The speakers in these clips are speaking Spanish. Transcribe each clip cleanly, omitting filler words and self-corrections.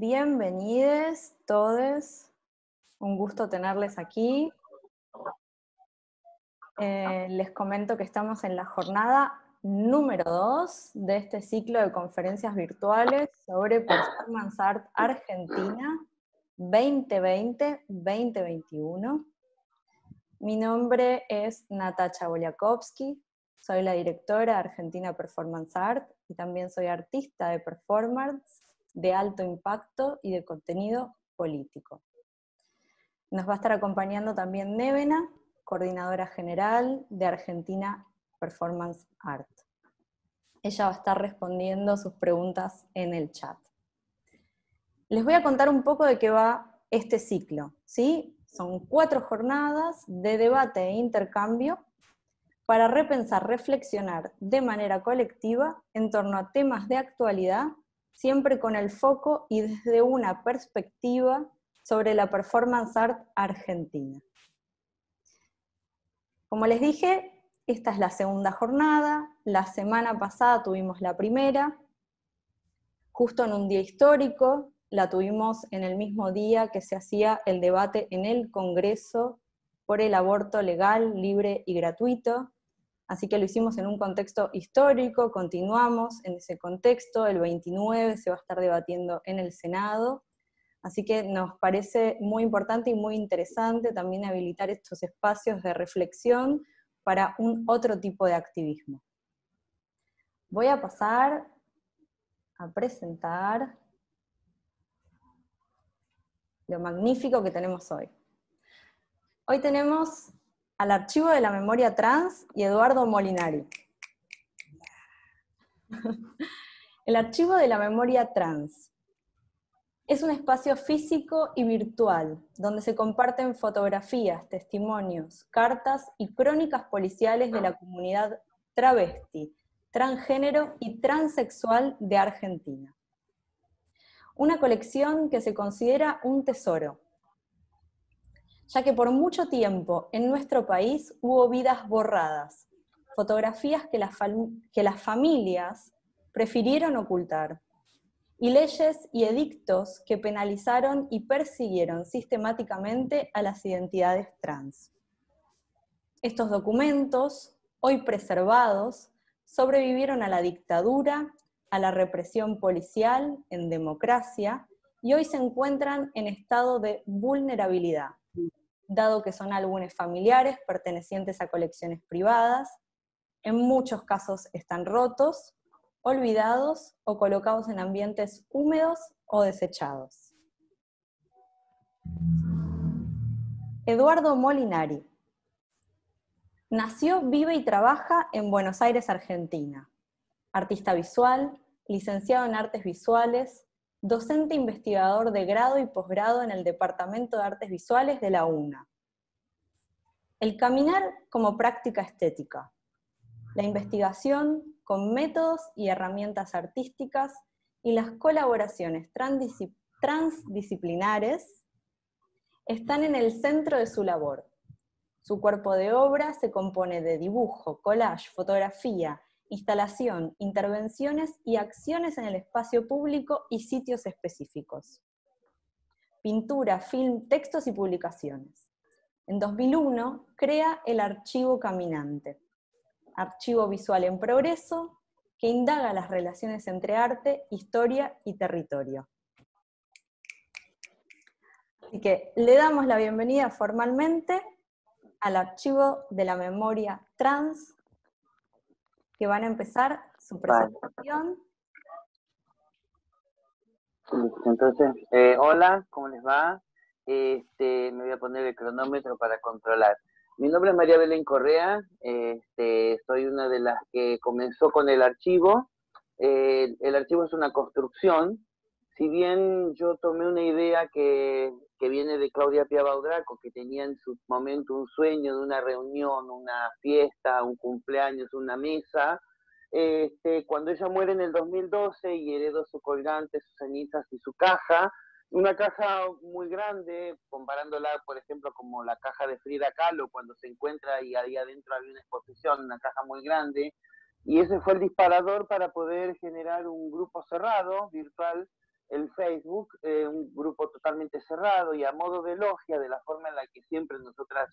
Bienvenidos todos, un gusto tenerles aquí. Les comento que estamos en la jornada número 2 de este ciclo de conferencias virtuales sobre Performance Art Argentina 2020-2021. Mi nombre es Natacha Boliakowski, soy la directora de Argentina Performance Art y también soy artista de performance de alto impacto y de contenido político. Nos va a estar acompañando también Nevena, coordinadora general de Argentina Performance Art. Ella va a estar respondiendo sus preguntas en el chat. Les voy a contar un poco de qué va este ciclo, ¿sí? Son 4 jornadas de debate e intercambio para repensar, reflexionar de manera colectiva en torno a temas de actualidad, siempre con el foco y desde una perspectiva sobre la performance art argentina. Como les dije, esta es la segunda jornada, la semana pasada tuvimos la primera, justo en un día histórico, la tuvimos en el mismo día que se hacía el debate en el Congreso por el aborto legal, libre y gratuito, así que lo hicimos en un contexto histórico, continuamos en ese contexto, el 29 se va a estar debatiendo en el Senado, así que nos parece muy importante y muy interesante también habilitar estos espacios de reflexión para un otro tipo de activismo. Voy a pasar a presentar lo magnífico que tenemos hoy. Hoy tenemos al Archivo de la Memoria Trans y Eduardo Molinari. El Archivo de la Memoria Trans es un espacio físico y virtual, donde se comparten fotografías, testimonios, cartas y crónicas policiales de la comunidad travesti, transgénero y transexual de Argentina. Una colección que se considera un tesoro, ya que por mucho tiempo en nuestro país hubo vidas borradas, fotografías que las familias prefirieron ocultar, y leyes y edictos que penalizaron y persiguieron sistemáticamente a las identidades trans. Estos documentos, hoy preservados, sobrevivieron a la dictadura, a la represión policial en democracia, y hoy se encuentran en estado de vulnerabilidad, dado que son álbumes familiares pertenecientes a colecciones privadas, en muchos casos están rotos, olvidados o colocados en ambientes húmedos o desechados. Eduardo Molinari. Nació, vive y trabaja en Buenos Aires, Argentina. Artista visual, licenciado en artes visuales, docente investigador de grado y posgrado en el Departamento de Artes Visuales de la UNA. El caminar como práctica estética. La investigación con métodos y herramientas artísticas y las colaboraciones transdisciplinares están en el centro de su labor. Su cuerpo de obra se compone de dibujo, collage, fotografía, instalación, intervenciones y acciones en el espacio público y sitios específicos. Pintura, film, textos y publicaciones. En 2001 crea el Archivo Caminante, archivo visual en progreso que indaga las relaciones entre arte, historia y territorio. Así que le damos la bienvenida formalmente al Archivo de la Memoria Trans, que van a empezar su presentación. Entonces, hola, ¿cómo les va? Me voy a poner el cronómetro para controlar. Mi nombre es María Belén Correa, soy una de las que comenzó con el archivo. El archivo es una construcción, si bien yo tomé una idea que viene de Claudia Pia Baudraco, que tenía en su momento un sueño de una reunión, una fiesta, un cumpleaños, una mesa. Cuando ella muere en el 2012 y heredó su colgante, sus cenizas y su caja, una caja muy grande, comparándola, por ejemplo, como la caja de Frida Kahlo, cuando se encuentra y ahí adentro había una exposición, una caja muy grande, y ese fue el disparador para poder generar un grupo cerrado, virtual, el Facebook, un grupo totalmente cerrado y a modo de logia, de la forma en la que siempre nosotras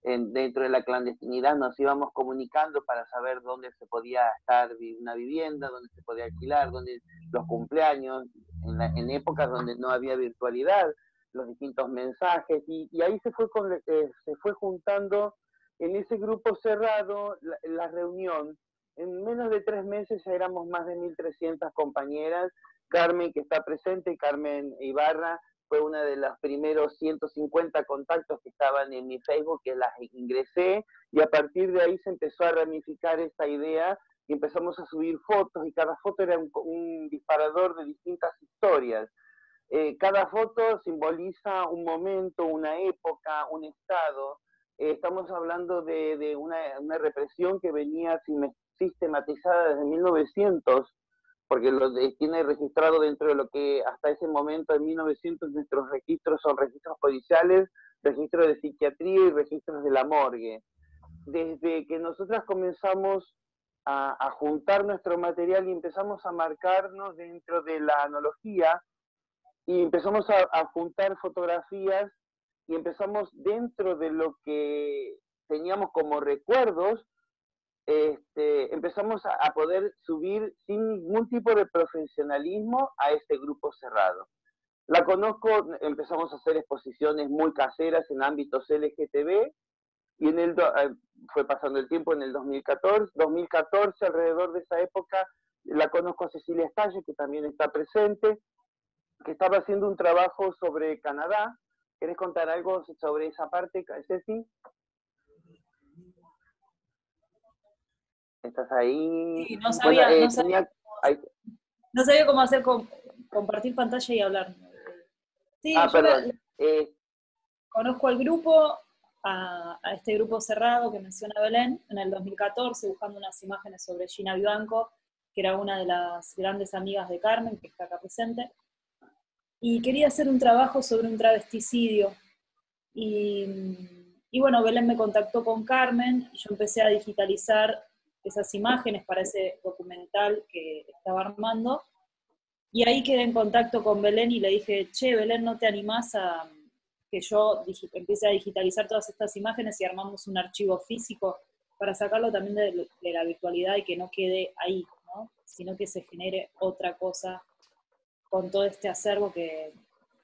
dentro de la clandestinidad nos íbamos comunicando para saber dónde se podía estar una vivienda, dónde se podía alquilar, dónde los cumpleaños, en épocas donde no había virtualidad, los distintos mensajes, y ahí se fue juntando en ese grupo cerrado la reunión. En menos de 3 meses ya éramos más de 1.300 compañeras. Carmen, que está presente, Carmen Ibarra, fue una de los primeros 150 contactos que estaban en mi Facebook, que las ingresé, y a partir de ahí se empezó a ramificar esta idea y empezamos a subir fotos, y cada foto era un disparador de distintas historias. Cada foto simboliza un momento, una época, un estado. Estamos hablando de una represión que venía sistematizada desde 1900, porque tiene registrado dentro de lo que hasta ese momento, en 1900, nuestros registros son registros policiales, registros de psiquiatría y registros de la morgue. Desde que nosotras comenzamos a juntar nuestro material y empezamos a marcarnos dentro de la analogía, y empezamos a juntar fotografías, y empezamos dentro de lo que teníamos como recuerdos, empezamos a poder subir sin ningún tipo de profesionalismo a este grupo cerrado. La conozco, empezamos a hacer exposiciones muy caseras en ámbitos LGTB, y fue pasando el tiempo en el 2014, alrededor de esa época, la conozco a Cecilia Estalle, que también está presente, que estaba haciendo un trabajo sobre Canadá. ¿Querés contar algo sobre esa parte, Ceci? ¿Estás ahí? Sí, no Bueno, sabía, no sabía cómo hacer compartir pantalla y hablar. Sí, yo perdón. conozco al grupo, a este grupo cerrado que menciona Belén, en el 2014, buscando unas imágenes sobre Gina Vivanco, que era una de las grandes amigas de Carmen, que está acá presente, y quería hacer un trabajo sobre un travesticidio. Y bueno, Belén me contactó con Carmen, y yo empecé a digitalizar esas imágenes para ese documental que estaba armando, y ahí quedé en contacto con Belén y le dije, che, Belén, ¿no te animás a que yo empiece a digitalizar todas estas imágenes y armamos un archivo físico para sacarlo también de la virtualidad y que no quede ahí, ¿no? Sino que se genere otra cosa con todo este acervo que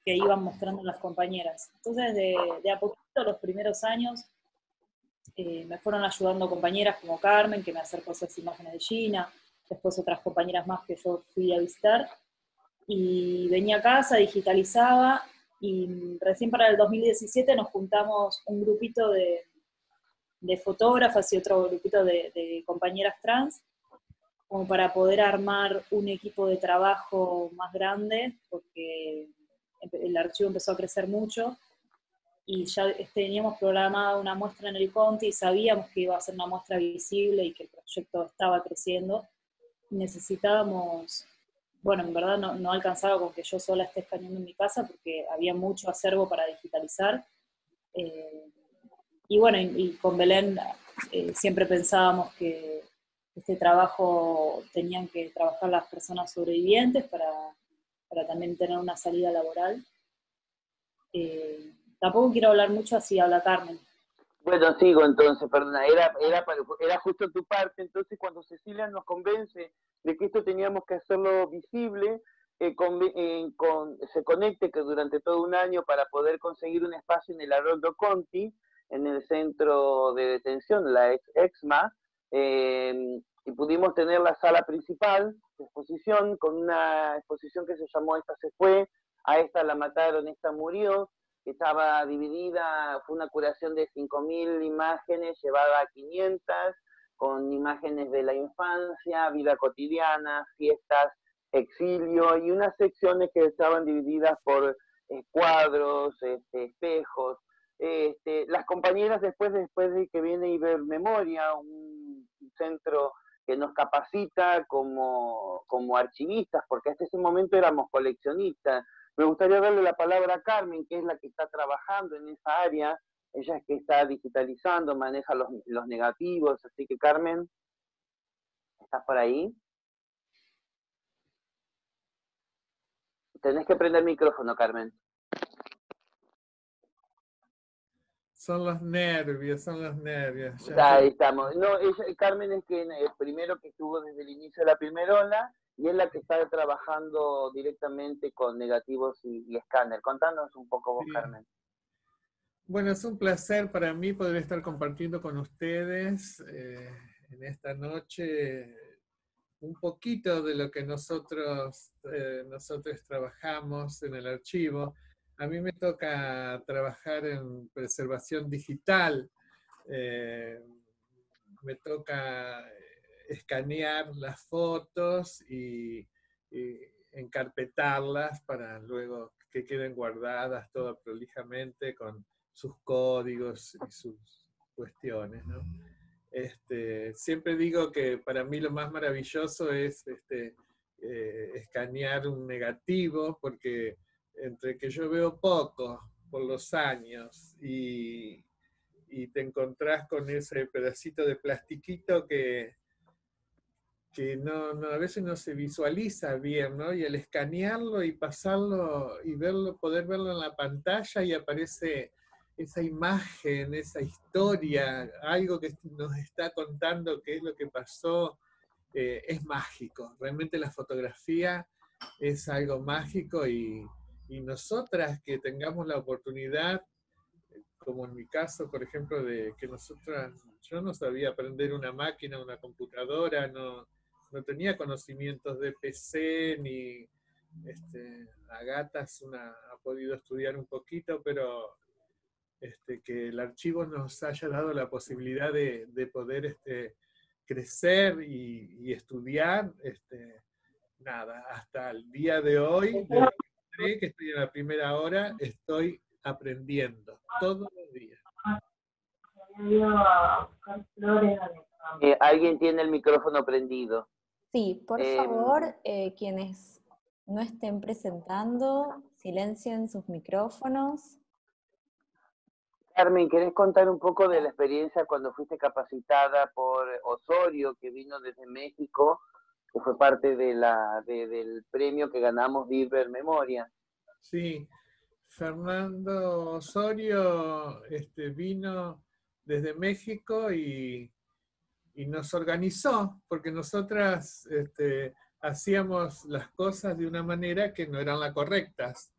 iban mostrando las compañeras. Entonces, de a poquito, los primeros años, me fueron ayudando compañeras como Carmen, que me acercó esas imágenes de Gina, después otras compañeras más que yo fui a visitar, y venía a casa, digitalizaba, y recién para el 2017 nos juntamos un grupito de fotógrafas y otro grupito de compañeras trans, como para poder armar un equipo de trabajo más grande, porque el archivo empezó a crecer mucho, y ya teníamos programada una muestra en el Conti, y sabíamos que iba a ser una muestra visible y que el proyecto estaba creciendo. Necesitábamos, bueno, en verdad no alcanzaba con que yo sola esté escaneando en mi casa, porque había mucho acervo para digitalizar. Y bueno, y con Belén siempre pensábamos que este trabajo tenían que trabajar las personas sobrevivientes para también tener una salida laboral. Tampoco quiero hablar mucho, así habla Carmen. Bueno, sigo entonces, perdona, era justo tu parte. Entonces, cuando Cecilia nos convence de que esto teníamos que hacerlo visible, se conecte que durante todo un año para poder conseguir un espacio en el Haroldo Conti, en el centro de detención, la EXMA, y pudimos tener la sala principal de exposición, con una exposición que se llamó Esta se fue, a esta la mataron, esta murió, que estaba dividida, fue una curación de 5.000 imágenes, llevada a 500, con imágenes de la infancia, vida cotidiana, fiestas, exilio, y unas secciones que estaban divididas por cuadros, espejos. Las compañeras después de que viene Ibermemoria, un centro que nos capacita como archivistas, porque hasta ese momento éramos coleccionistas. Me gustaría darle la palabra a Carmen, que es la que está trabajando en esa área. Ella es que está digitalizando, maneja los negativos. Así que, Carmen, ¿estás por ahí? Tenés que prender el micrófono, Carmen. Son los nervios, son los nervios. Ahí estamos. No, Carmen es quien primero que estuvo desde el inicio de la primera ola y es la que está trabajando directamente con negativos y escáner. Contanos un poco vos, Sí. Carmen. Bueno, es un placer para mí poder estar compartiendo con ustedes en esta noche un poquito de lo que nosotros trabajamos en el archivo. A mí me toca trabajar en preservación digital, me toca escanear las fotos y encarpetarlas para luego que queden guardadas todas prolijamente con sus códigos y sus cuestiones, ¿no? Siempre digo que para mí lo más maravilloso es escanear un negativo, porque entre que yo veo poco por los años y te encontrás con ese pedacito de plastiquito que a veces no se visualiza bien, ¿no? Y al escanearlo y pasarlo y verlo, poder verlo en la pantalla y aparece esa imagen, esa historia, algo que nos está contando qué es lo que pasó, es mágico. Realmente la fotografía es algo mágico y nosotras que tengamos la oportunidad, como en mi caso, por ejemplo, de que yo no sabía aprender una máquina, una computadora, no tenía conocimientos de PC, ni Agata ha podido estudiar un poquito, pero que el archivo nos haya dado la posibilidad de poder crecer y estudiar, nada, hasta el día de hoy, desde que estoy en la primera hora, estoy aprendiendo todos los días. Alguien tiene el micrófono prendido. Sí, por favor, quienes no estén presentando, silencien sus micrófonos. Carmen, ¿querés contar un poco de la experiencia cuando fuiste capacitada por Osorio, que vino desde México, que fue parte del premio que ganamos Viver Memoria? Sí, Fernando Osorio vino desde México y nos organizó, porque nosotras hacíamos las cosas de una manera que no eran las correctas.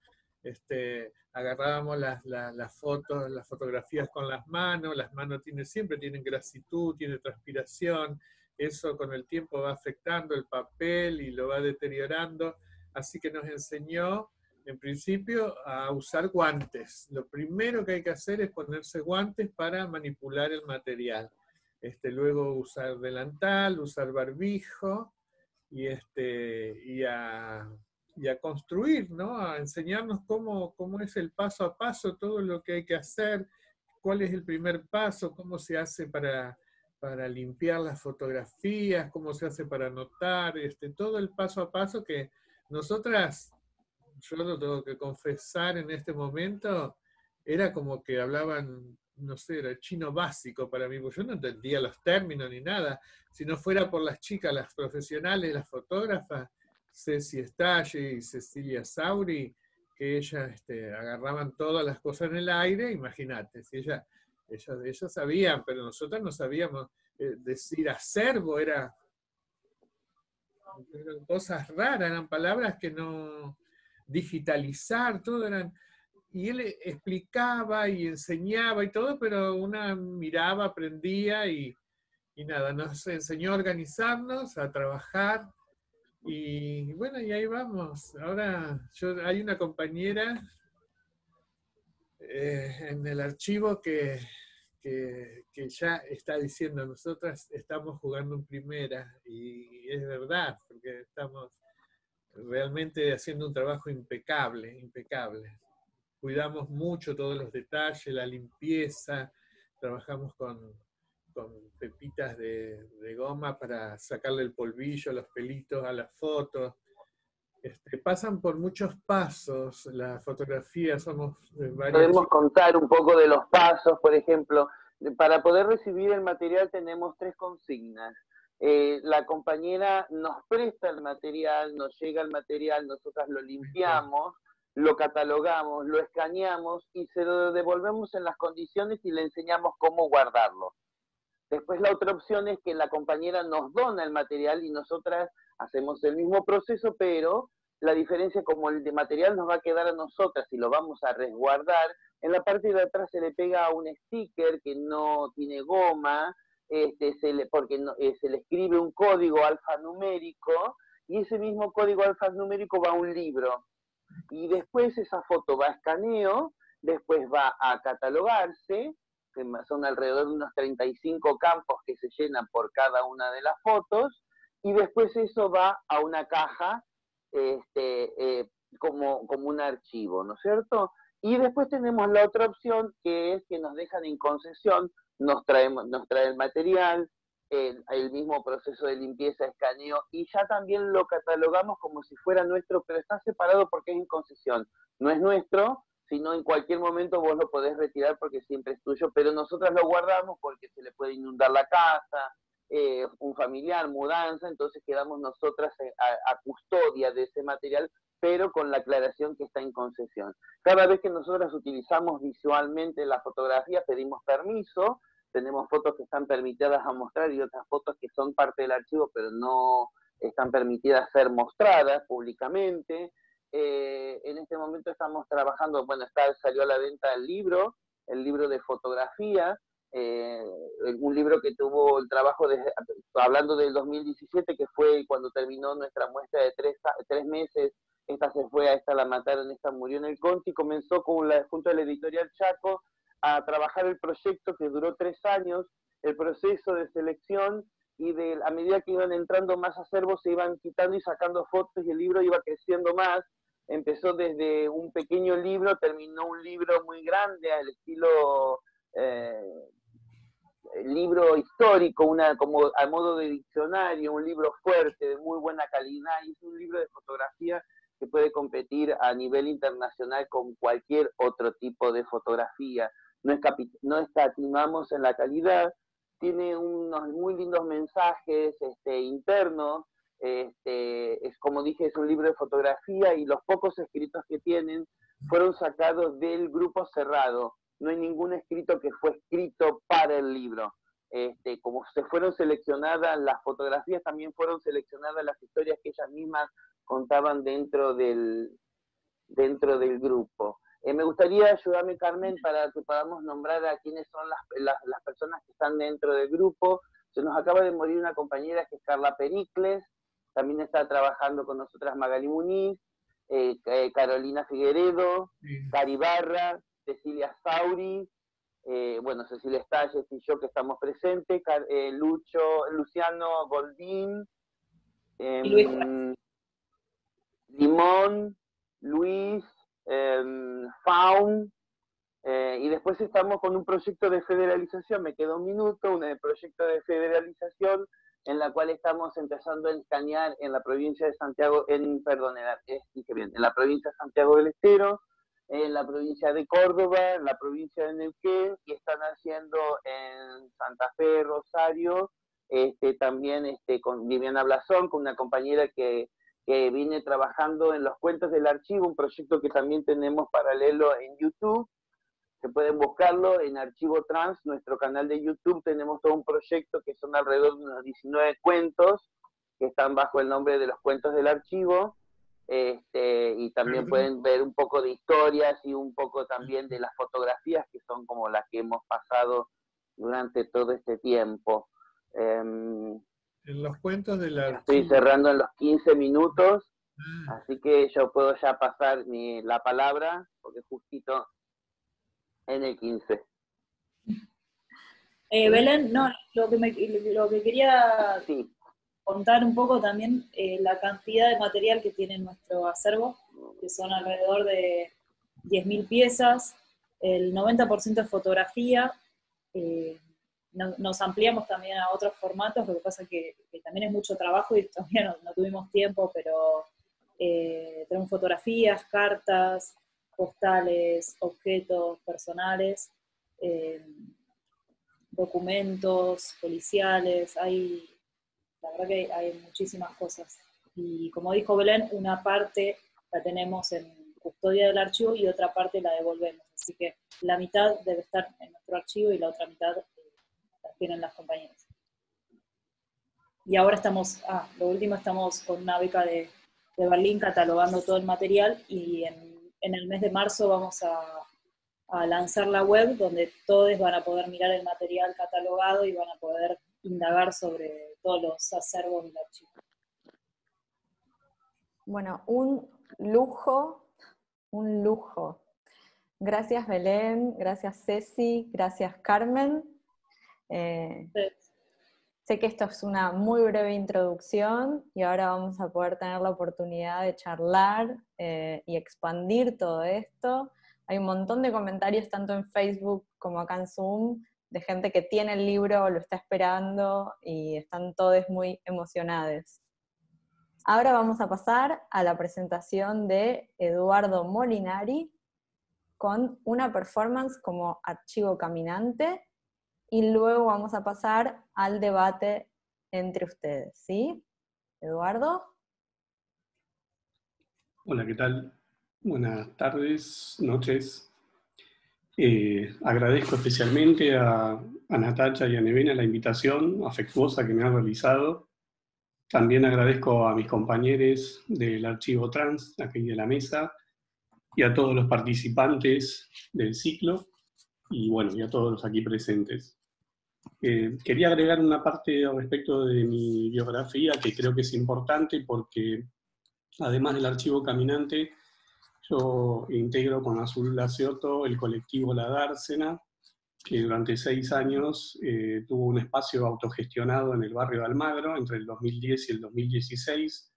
Agarrábamos las fotos, las fotografías con las manos siempre tienen grasitud, tiene transpiración, eso con el tiempo va afectando el papel y lo va deteriorando, así que nos enseñó en principio a usar guantes. Lo primero que hay que hacer es ponerse guantes para manipular el material. Luego usar delantal, usar barbijo y a construir, ¿no? A enseñarnos cómo es el paso a paso, todo lo que hay que hacer, cuál es el primer paso, cómo se hace para limpiar las fotografías, cómo se hace para anotar, todo el paso a paso que nosotras, yo lo tengo que confesar en este momento, era como que hablaban, no sé, era chino básico para mí, porque yo no entendía los términos ni nada. Si no fuera por las chicas, las profesionales, las fotógrafas, Ceci Estalle y Cecilia Sauri, que ellas agarraban todas las cosas en el aire, imagínate, si ellas sabían, pero nosotros no sabíamos. Decir acervo eran cosas raras, eran palabras que no... digitalizar, todo eran... Y él explicaba y enseñaba y todo, pero una miraba, aprendía y nada, nos enseñó a organizarnos, a trabajar y bueno, y ahí vamos. Ahora hay una compañera en el archivo que ya está diciendo, nosotras estamos jugando en primera y es verdad, porque estamos realmente haciendo un trabajo impecable, impecable. Cuidamos mucho todos los detalles, la limpieza, trabajamos con pepitas de goma para sacarle el polvillo, los pelitos a las fotos. Pasan por muchos pasos, la fotografía, somos varios. Podemos contar un poco de los pasos, por ejemplo. Para poder recibir el material tenemos 3 consignas. La compañera nos presta el material, nos llega el material, nosotras lo limpiamos, lo catalogamos, lo escaneamos y se lo devolvemos en las condiciones y le enseñamos cómo guardarlo. Después la otra opción es que la compañera nos dona el material y nosotras hacemos el mismo proceso, pero la diferencia, como el de material nos va a quedar a nosotras y lo vamos a resguardar, en la parte de atrás se le pega un sticker que no tiene goma, porque no, se le escribe un código alfanumérico y ese mismo código alfanumérico va a un libro. Y después esa foto va a escaneo, después va a catalogarse, que son alrededor de unos 35 campos que se llenan por cada una de las fotos, y después eso va a una caja como un archivo, ¿no es cierto? Y después tenemos la otra opción, que es que nos dejan en concesión, nos trae el material, el mismo proceso de limpieza, escaneo, y ya también lo catalogamos como si fuera nuestro, pero está separado porque es en concesión. No es nuestro, sino en cualquier momento vos lo podés retirar porque siempre es tuyo, pero nosotros lo guardamos porque se le puede inundar la casa, un familiar, mudanza, entonces quedamos nosotras a custodia de ese material, pero con la aclaración que está en concesión. Cada vez que nosotras utilizamos visualmente la fotografía, pedimos permiso, tenemos fotos que están permitidas a mostrar y otras fotos que son parte del archivo, pero no están permitidas ser mostradas públicamente. En este momento estamos trabajando, bueno, salió a la venta el libro de fotografía, un libro que tuvo el trabajo, hablando del 2017, que fue cuando terminó nuestra muestra de 3 meses. Esta se fue, a esta la mataron, esta murió en el Conti, comenzó junto a la editorial Chaco a trabajar el proyecto que duró 3 años, el proceso de selección, y a medida que iban entrando más acervos se iban quitando y sacando fotos y el libro iba creciendo más. Empezó desde un pequeño libro, terminó un libro muy grande al estilo libro histórico, como a modo de diccionario, un libro fuerte, de muy buena calidad, y es un libro de fotografía que puede competir a nivel internacional con cualquier otro tipo de fotografía. No escatimamos en la calidad, tiene unos muy lindos mensajes internos, es como dije, es un libro de fotografía y los pocos escritos que tienen fueron sacados del grupo cerrado. No hay ningún escrito que fue escrito para el libro. Como se fueron seleccionadas las fotografías, también fueron seleccionadas las historias que ellas mismas contaban dentro del grupo. Me gustaría ayudarme, Carmen, para que podamos nombrar a quiénes son las personas que están dentro del grupo. Se nos acaba de morir una compañera que es Carla Pericles, también está trabajando con nosotras Magali Muniz, Carolina Figueredo, Cari Barra, Cecilia Sauri, bueno, Cecilia Stalles y yo que estamos presentes, Luciano Goldín, Limón, Luis, Faun, y después estamos con un proyecto de federalización, me queda un minuto, un proyecto de federalización en la cual estamos empezando a escanear en la provincia de Santiago, en la provincia de Santiago del Estero, en la provincia de Córdoba, en la provincia de Neuquén, y están haciendo en Santa Fe, Rosario, también con Viviana Blasón, con una compañera que viene trabajando en los cuentos del archivo, un proyecto que también tenemos paralelo en YouTube. Se pueden buscarlo en Archivo Trans, nuestro canal de YouTube. Tenemos todo un proyecto que son alrededor de unos 19 cuentos que están bajo el nombre de los cuentos del archivo, y también pueden ver un poco de historias y un poco también de las fotografías que son como las que hemos pasado durante todo este tiempo. En los cuentos del archivo. Estoy cerrando en los 15 minutos, así que yo puedo ya pasar la palabra, porque justito en el 15. Belén, no, lo que quería contar un poco también, la cantidad de material que tiene nuestro acervo, que son alrededor de 10.000 piezas, el 90% es fotografía, nos ampliamos también a otros formatos, lo que pasa que también es mucho trabajo y todavía no tuvimos tiempo, pero tenemos fotografías, cartas, postales, objetos personales, documentos policiales, hay la verdad que hay muchísimas cosas. Y como dijo Belén, una parte la tenemos en custodia del archivo y otra parte la devolvemos. Así que la mitad debe estar en nuestro archivo y la otra mitad la tienen las compañeras. Y ahora estamos, lo último, estamos con una beca de Berlín catalogando todo el material y en el mes de marzo vamos a lanzar la web donde todos van a poder mirar el material catalogado y van a poder indagar sobre todos los acervos del archivo. Bueno, un lujo. Gracias Belén, gracias Ceci, gracias Carmen. Sí. Sé que esto es una muy breve introducción y ahora vamos a poder tener la oportunidad de charlar y expandir todo esto. Hay un montón de comentarios tanto en Facebook como acá en Zoom de gente que tiene el libro, lo está esperando y están todos muy emocionados. Ahora vamos a pasar a la presentación de Eduardo Molinari con una performance como archivo caminante y luego vamos a pasar al debate entre ustedes, ¿sí? Eduardo. Hola, ¿qué tal? Buenas tardes, noches. Agradezco especialmente a Natacha y a Nevena la invitación afectuosa que me han realizado. También agradezco a mis compañeros del Archivo Trans, aquí de la mesa, y a todos los participantes del ciclo, y bueno, y a todos los aquí presentes. Quería agregar una parte respecto de mi biografía que creo que es importante porque, además del Archivo Caminante, yo integro con Azul Lacioto el colectivo La Dársena, que durante 6 años tuvo un espacio autogestionado en el barrio de Almagro entre el 2010 y el 2016,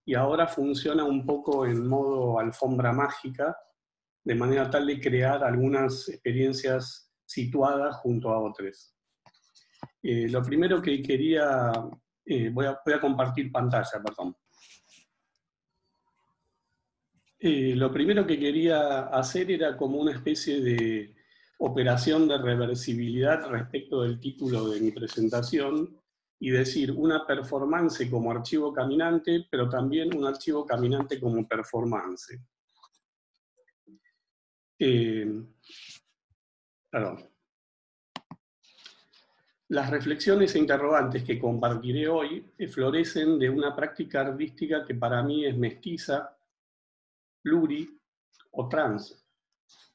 y ahora funciona un poco en modo alfombra mágica, de manera tal de crear algunas experiencias situadas junto a otras. Lo primero que quería... voy a compartir pantalla, perdón. Lo primero que quería hacer era como una especie de operación de reversibilidad respecto del título de mi presentación y decir una performance como archivo caminante, pero también un archivo caminante como performance. Perdón. Las reflexiones e interrogantes que compartiré hoy florecen de una práctica artística que para mí es mestiza, pluri o trans.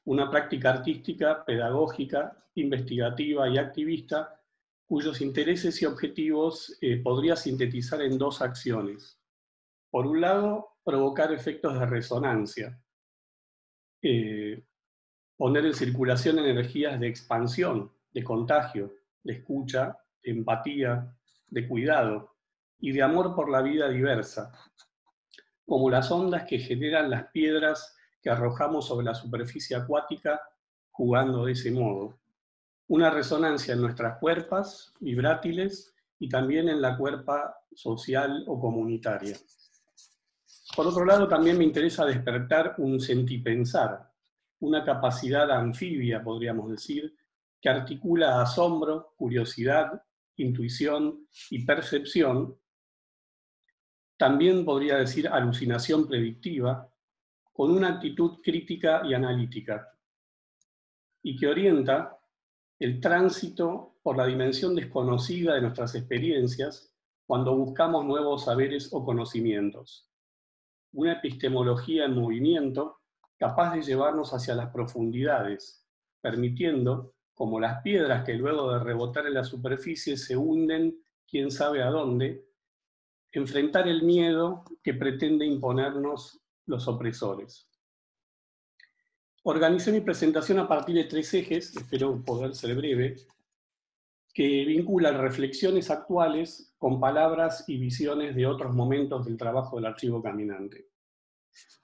Una práctica artística, pedagógica, investigativa y activista, cuyos intereses y objetivos podría sintetizar en 2 acciones. Por un lado, provocar efectos de resonancia, poner en circulación energías de expansión, de contagio, de escucha, de empatía, de cuidado y de amor por la vida diversa, como las ondas que generan las piedras que arrojamos sobre la superficie acuática jugando de ese modo. Una resonancia en nuestras cuerpas vibrátiles y también en la cuerpa social o comunitaria. Por otro lado, también me interesa despertar un sentipensar, una capacidad anfibia, podríamos decir, que articula asombro, curiosidad, intuición y percepción. También podría decir alucinación predictiva, con una actitud crítica y analítica, y que orienta el tránsito por la dimensión desconocida de nuestras experiencias cuando buscamos nuevos saberes o conocimientos. Una epistemología en movimiento capaz de llevarnos hacia las profundidades, permitiendo, como las piedras que luego de rebotar en la superficie se hunden quién sabe a dónde, enfrentar el miedo que pretende imponernos los opresores. Organicé mi presentación a partir de 3 ejes, espero poder ser breve, que vinculan reflexiones actuales con palabras y visiones de otros momentos del trabajo del archivo caminante.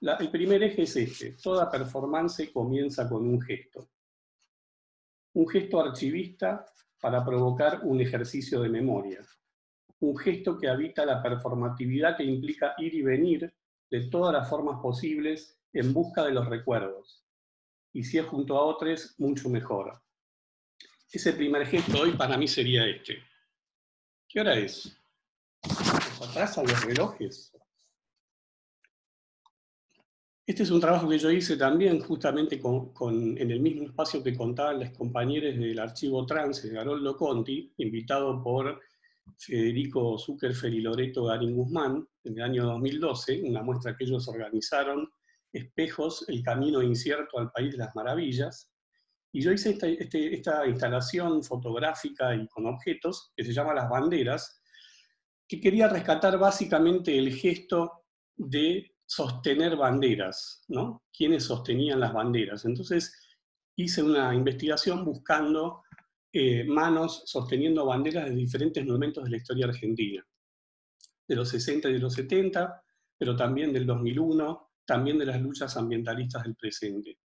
El primer eje es este: toda performance comienza con un gesto. Un gesto archivista para provocar un ejercicio de memoria. Un gesto que habita la performatividad que implica ir y venir de todas las formas posibles en busca de los recuerdos. Y si es junto a otros, mucho mejor. Ese primer gesto hoy para mí sería este. ¿Qué hora es? Nos atrasan los relojes. Este es un trabajo que yo hice también justamente en el mismo espacio que contaban los compañeros del archivo trans de Haroldo Conti, invitado por Federico Zuckerfer y Loreto Garín Guzmán, en el año 2012, una muestra que ellos organizaron, Espejos, el camino incierto al País de las Maravillas. Y yo hice esta instalación fotográfica y con objetos, que se llama Las Banderas, que quería rescatar básicamente el gesto de sostener banderas, ¿no? ¿Quiénes sostenían las banderas? Entonces hice una investigación buscando manos sosteniendo banderas de diferentes momentos de la historia argentina, de los 60 y de los 70, pero también del 2001, también de las luchas ambientalistas del presente.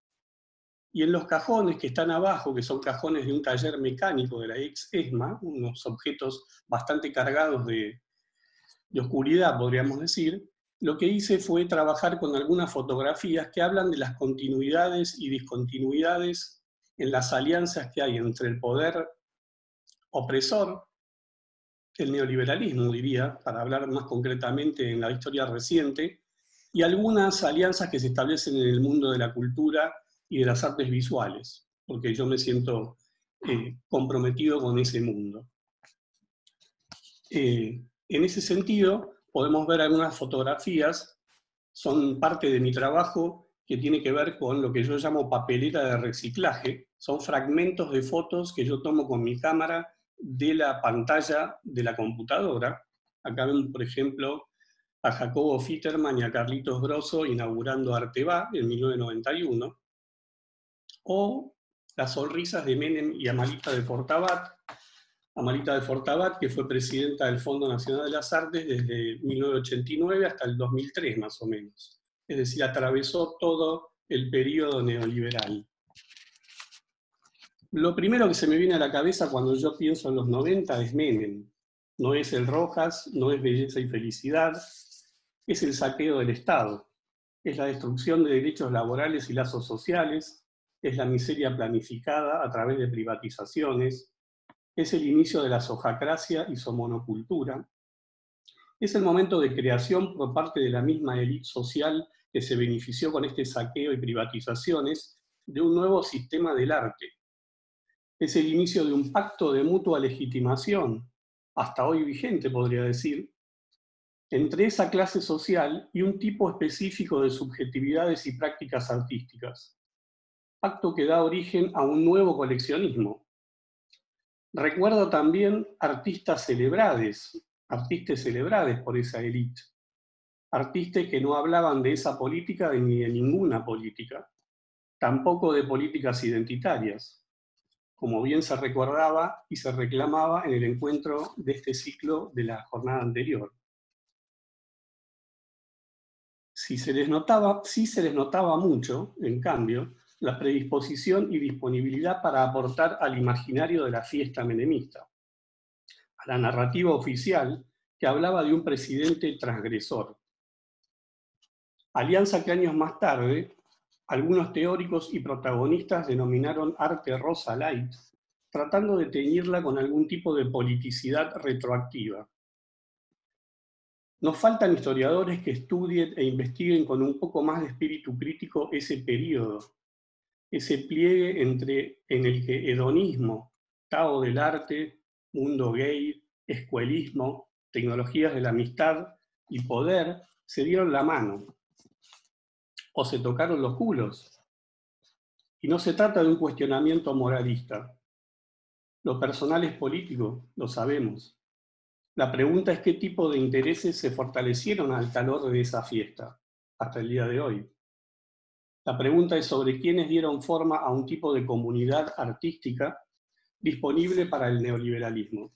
Y en los cajones que están abajo, que son cajones de un taller mecánico de la ex ESMA, unos objetos bastante cargados de oscuridad, podríamos decir, lo que hice fue trabajar con algunas fotografías que hablan de las continuidades y discontinuidades en las alianzas que hay entre el poder opresor, el neoliberalismo, diría, para hablar más concretamente en la historia reciente, y algunas alianzas que se establecen en el mundo de la cultura y de las artes visuales, porque yo me siento comprometido con ese mundo. En ese sentido, podemos ver algunas fotografías, son parte de mi trabajo que tiene que ver con lo que yo llamo papelera de reciclaje, son fragmentos de fotos que yo tomo con mi cámara de la pantalla de la computadora. Acá ven, por ejemplo, a Jacobo Fitterman y a Carlitos Grosso inaugurando Arteba en 1991, o las sonrisas de Menem y Amalita de Fortabat, que fue presidenta del Fondo Nacional de las Artes desde 1989 hasta el 2003, más o menos. Es decir, atravesó todo el periodo neoliberal. Lo primero que se me viene a la cabeza cuando yo pienso en los 90 es Menem. No es el Rojas, no es Belleza y Felicidad, es el saqueo del Estado, es la destrucción de derechos laborales y lazos sociales, es la miseria planificada a través de privatizaciones, es el inicio de la sojacracia y su monocultura, es el momento de creación por parte de la misma élite social que se benefició con este saqueo y privatizaciones de un nuevo sistema del arte. Es el inicio de un pacto de mutua legitimación, hasta hoy vigente podría decir, entre esa clase social y un tipo específico de subjetividades y prácticas artísticas. Pacto que da origen a un nuevo coleccionismo. Recuerdo también artistas celebrades por esa élite. Artistas que no hablaban de esa política ni de ninguna política, tampoco de políticas identitarias, como bien se recordaba y se reclamaba en el encuentro de este ciclo de la jornada anterior. Sí se les notaba mucho, en cambio, la predisposición y disponibilidad para aportar al imaginario de la fiesta menemista, a la narrativa oficial que hablaba de un presidente transgresor. Alianza que años más tarde, algunos teóricos y protagonistas denominaron arte rosa light, tratando de teñirla con algún tipo de politicidad retroactiva. Nos faltan historiadores que estudien e investiguen con un poco más de espíritu crítico ese periodo, ese pliegue en el que hedonismo, Tao del arte, mundo gay, escuelismo, tecnologías de la amistad y poder se dieron la mano, o se tocaron los culos. Y no se trata de un cuestionamiento moralista. Lo personal es político, lo sabemos. La pregunta es qué tipo de intereses se fortalecieron al calor de esa fiesta, hasta el día de hoy. La pregunta es sobre quiénes dieron forma a un tipo de comunidad artística disponible para el neoliberalismo.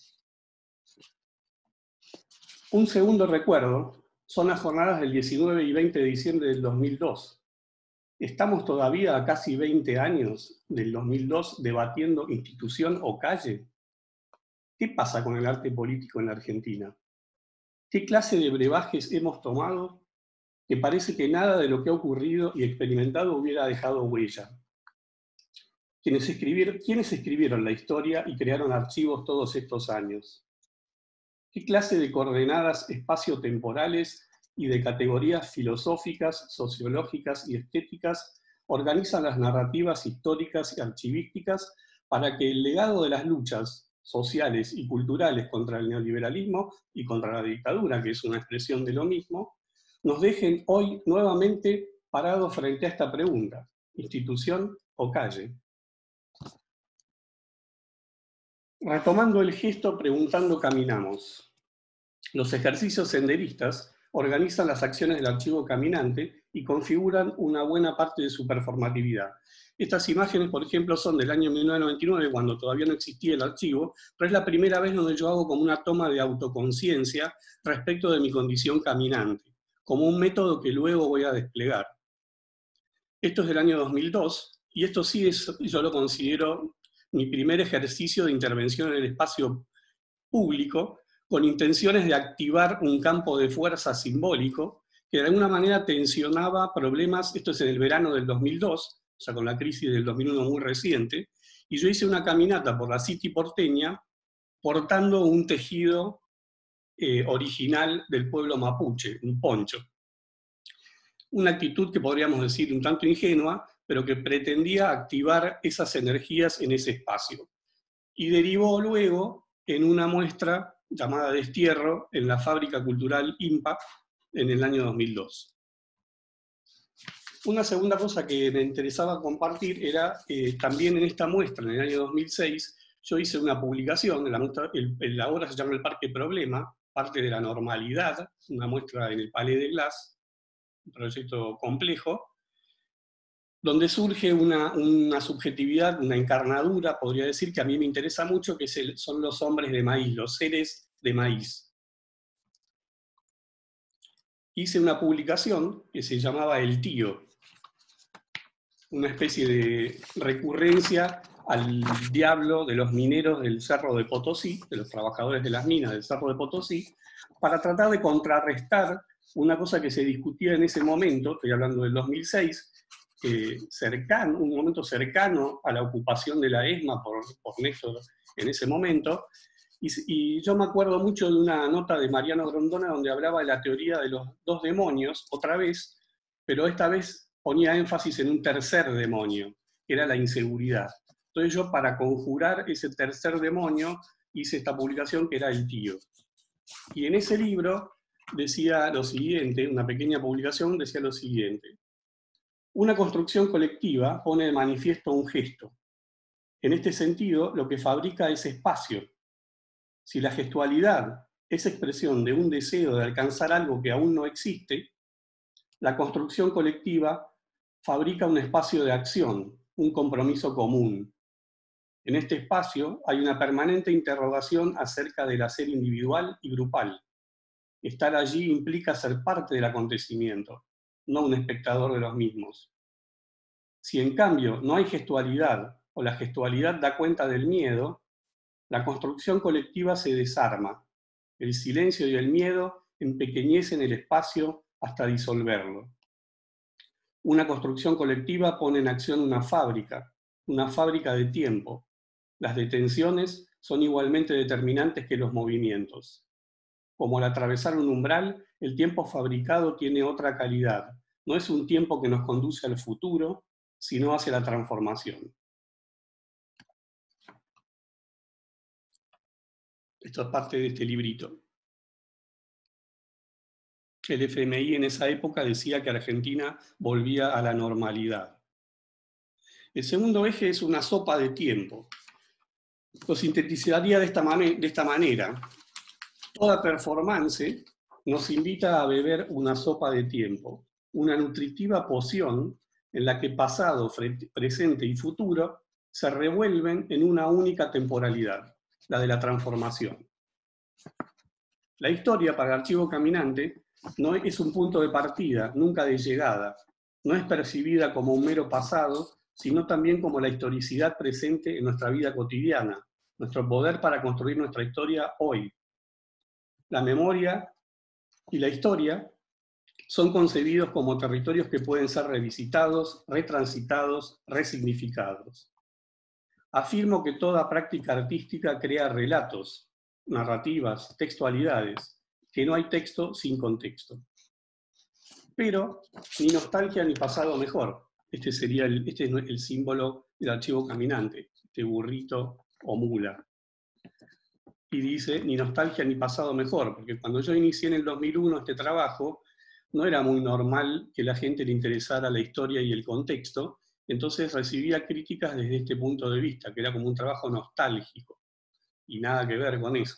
Un segundo recuerdo son las jornadas del 19 y 20 de diciembre del 2002. ¿Estamos todavía a casi 20 años del 2002 debatiendo institución o calle? ¿Qué pasa con el arte político en la Argentina? ¿Qué clase de brebajes hemos tomado que parece que nada de lo que ha ocurrido y experimentado hubiera dejado huella? ¿Quiénes escribieron la historia y crearon archivos todos estos años? ¿Qué clase de coordenadas espaciotemporales y de categorías filosóficas, sociológicas y estéticas organizan las narrativas históricas y archivísticas para que el legado de las luchas sociales y culturales contra el neoliberalismo y contra la dictadura, que es una expresión de lo mismo, nos dejen hoy nuevamente parados frente a esta pregunta: ¿institución o calle? Retomando el gesto preguntando caminamos. Los ejercicios senderistas organizan las acciones del archivo caminante y configuran una buena parte de su performatividad. Estas imágenes, por ejemplo, son del año 1999, cuando todavía no existía el archivo, pero es la primera vez donde yo hago como una toma de autoconciencia respecto de mi condición caminante, como un método que luego voy a desplegar. Esto es del año 2002, y esto sí es, yo lo considero mi primer ejercicio de intervención en el espacio público, con intenciones de activar un campo de fuerza simbólico que de alguna manera tensionaba problemas. Esto es en el verano del 2002, o sea, con la crisis del 2001 muy reciente, y yo hice una caminata por la City porteña portando un tejido original del pueblo mapuche, un poncho. Una actitud que podríamos decir un tanto ingenua, pero que pretendía activar esas energías en ese espacio. Y derivó luego en una muestra llamada Destierro en la Fábrica Cultural IMPA en el año 2002. Una segunda cosa que me interesaba compartir era también en esta muestra, en el año 2006, yo hice una publicación, la obra se llama El Parque Problema, parte de la normalidad, una muestra en el Palais de Glass, un proyecto complejo, donde surge una subjetividad, una encarnadura, podría decir, que a mí me interesa mucho, que son los hombres de maíz, los seres de maíz. Hice una publicación que se llamaba El Tío, una especie de recurrencia al diablo de los mineros del Cerro de Potosí, de los trabajadores de las minas del Cerro de Potosí, para tratar de contrarrestar una cosa que se discutía en ese momento, estoy hablando del 2006, un momento cercano a la ocupación de la ESMA por Néstor en ese momento, y yo me acuerdo mucho de una nota de Mariano Grondona donde hablaba de la teoría de los dos demonios, otra vez, pero esta vez ponía énfasis en un tercer demonio, que era la inseguridad. Entonces yo, para conjurar ese tercer demonio, hice esta publicación que era El Tío. Y en ese libro decía lo siguiente, una pequeña publicación decía lo siguiente: una construcción colectiva pone de manifiesto un gesto. En este sentido, lo que fabrica es espacio. Si la gestualidad es expresión de un deseo de alcanzar algo que aún no existe, la construcción colectiva fabrica un espacio de acción, un compromiso común. En este espacio hay una permanente interrogación acerca del hacer individual y grupal. Estar allí implica ser parte del acontecimiento, no un espectador de los mismos. Si en cambio no hay gestualidad, o la gestualidad da cuenta del miedo, la construcción colectiva se desarma. El silencio y el miedo empequeñecen el espacio hasta disolverlo. Una construcción colectiva pone en acción una fábrica de tiempo. Las detenciones son igualmente determinantes que los movimientos. Como al atravesar un umbral, el tiempo fabricado tiene otra calidad. No es un tiempo que nos conduce al futuro, sino hacia la transformación. Esto es parte de este librito. El FMI en esa época decía que Argentina volvía a la normalidad. El segundo eje es una sopa de tiempo. Lo sintetizaría de esta manera. Toda performance nos invita a beber una sopa de tiempo, una nutritiva poción en la que pasado, presente y futuro se revuelven en una única temporalidad, la de la transformación. La historia para el archivo caminante no es un punto de partida, nunca de llegada. No es percibida como un mero pasado, sino también como la historicidad presente en nuestra vida cotidiana, nuestro poder para construir nuestra historia hoy. La memoria y la historia son concebidos como territorios que pueden ser revisitados, retransitados, resignificados. Afirmo que toda práctica artística crea relatos, narrativas, textualidades, que no hay texto sin contexto. Pero ni nostalgia ni pasado mejor. Este es el símbolo del archivo caminante, este burrito o mula. Y dice, ni nostalgia ni pasado mejor, porque cuando yo inicié en el 2001 este trabajo, no era muy normal que la gente le interesara la historia y el contexto, entonces recibía críticas desde este punto de vista, que era como un trabajo nostálgico, y nada que ver con eso.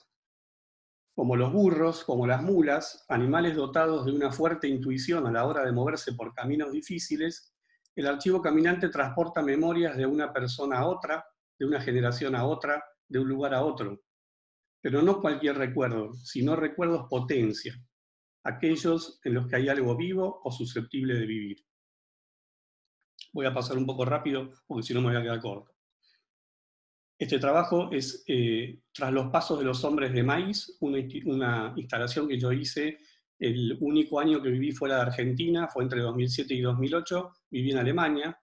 Como los burros, como las mulas, animales dotados de una fuerte intuición a la hora de moverse por caminos difíciles, el archivo caminante transporta memorias de una persona a otra, de una generación a otra, de un lugar a otro. Pero no cualquier recuerdo, sino recuerdos potencia, aquellos en los que hay algo vivo o susceptible de vivir. Voy a pasar un poco rápido, porque si no me voy a quedar corto. Este trabajo es Tras los pasos de los hombres de maíz, una instalación que yo hice el único año que viví fuera de Argentina, fue entre 2007 y 2008, viví en Alemania,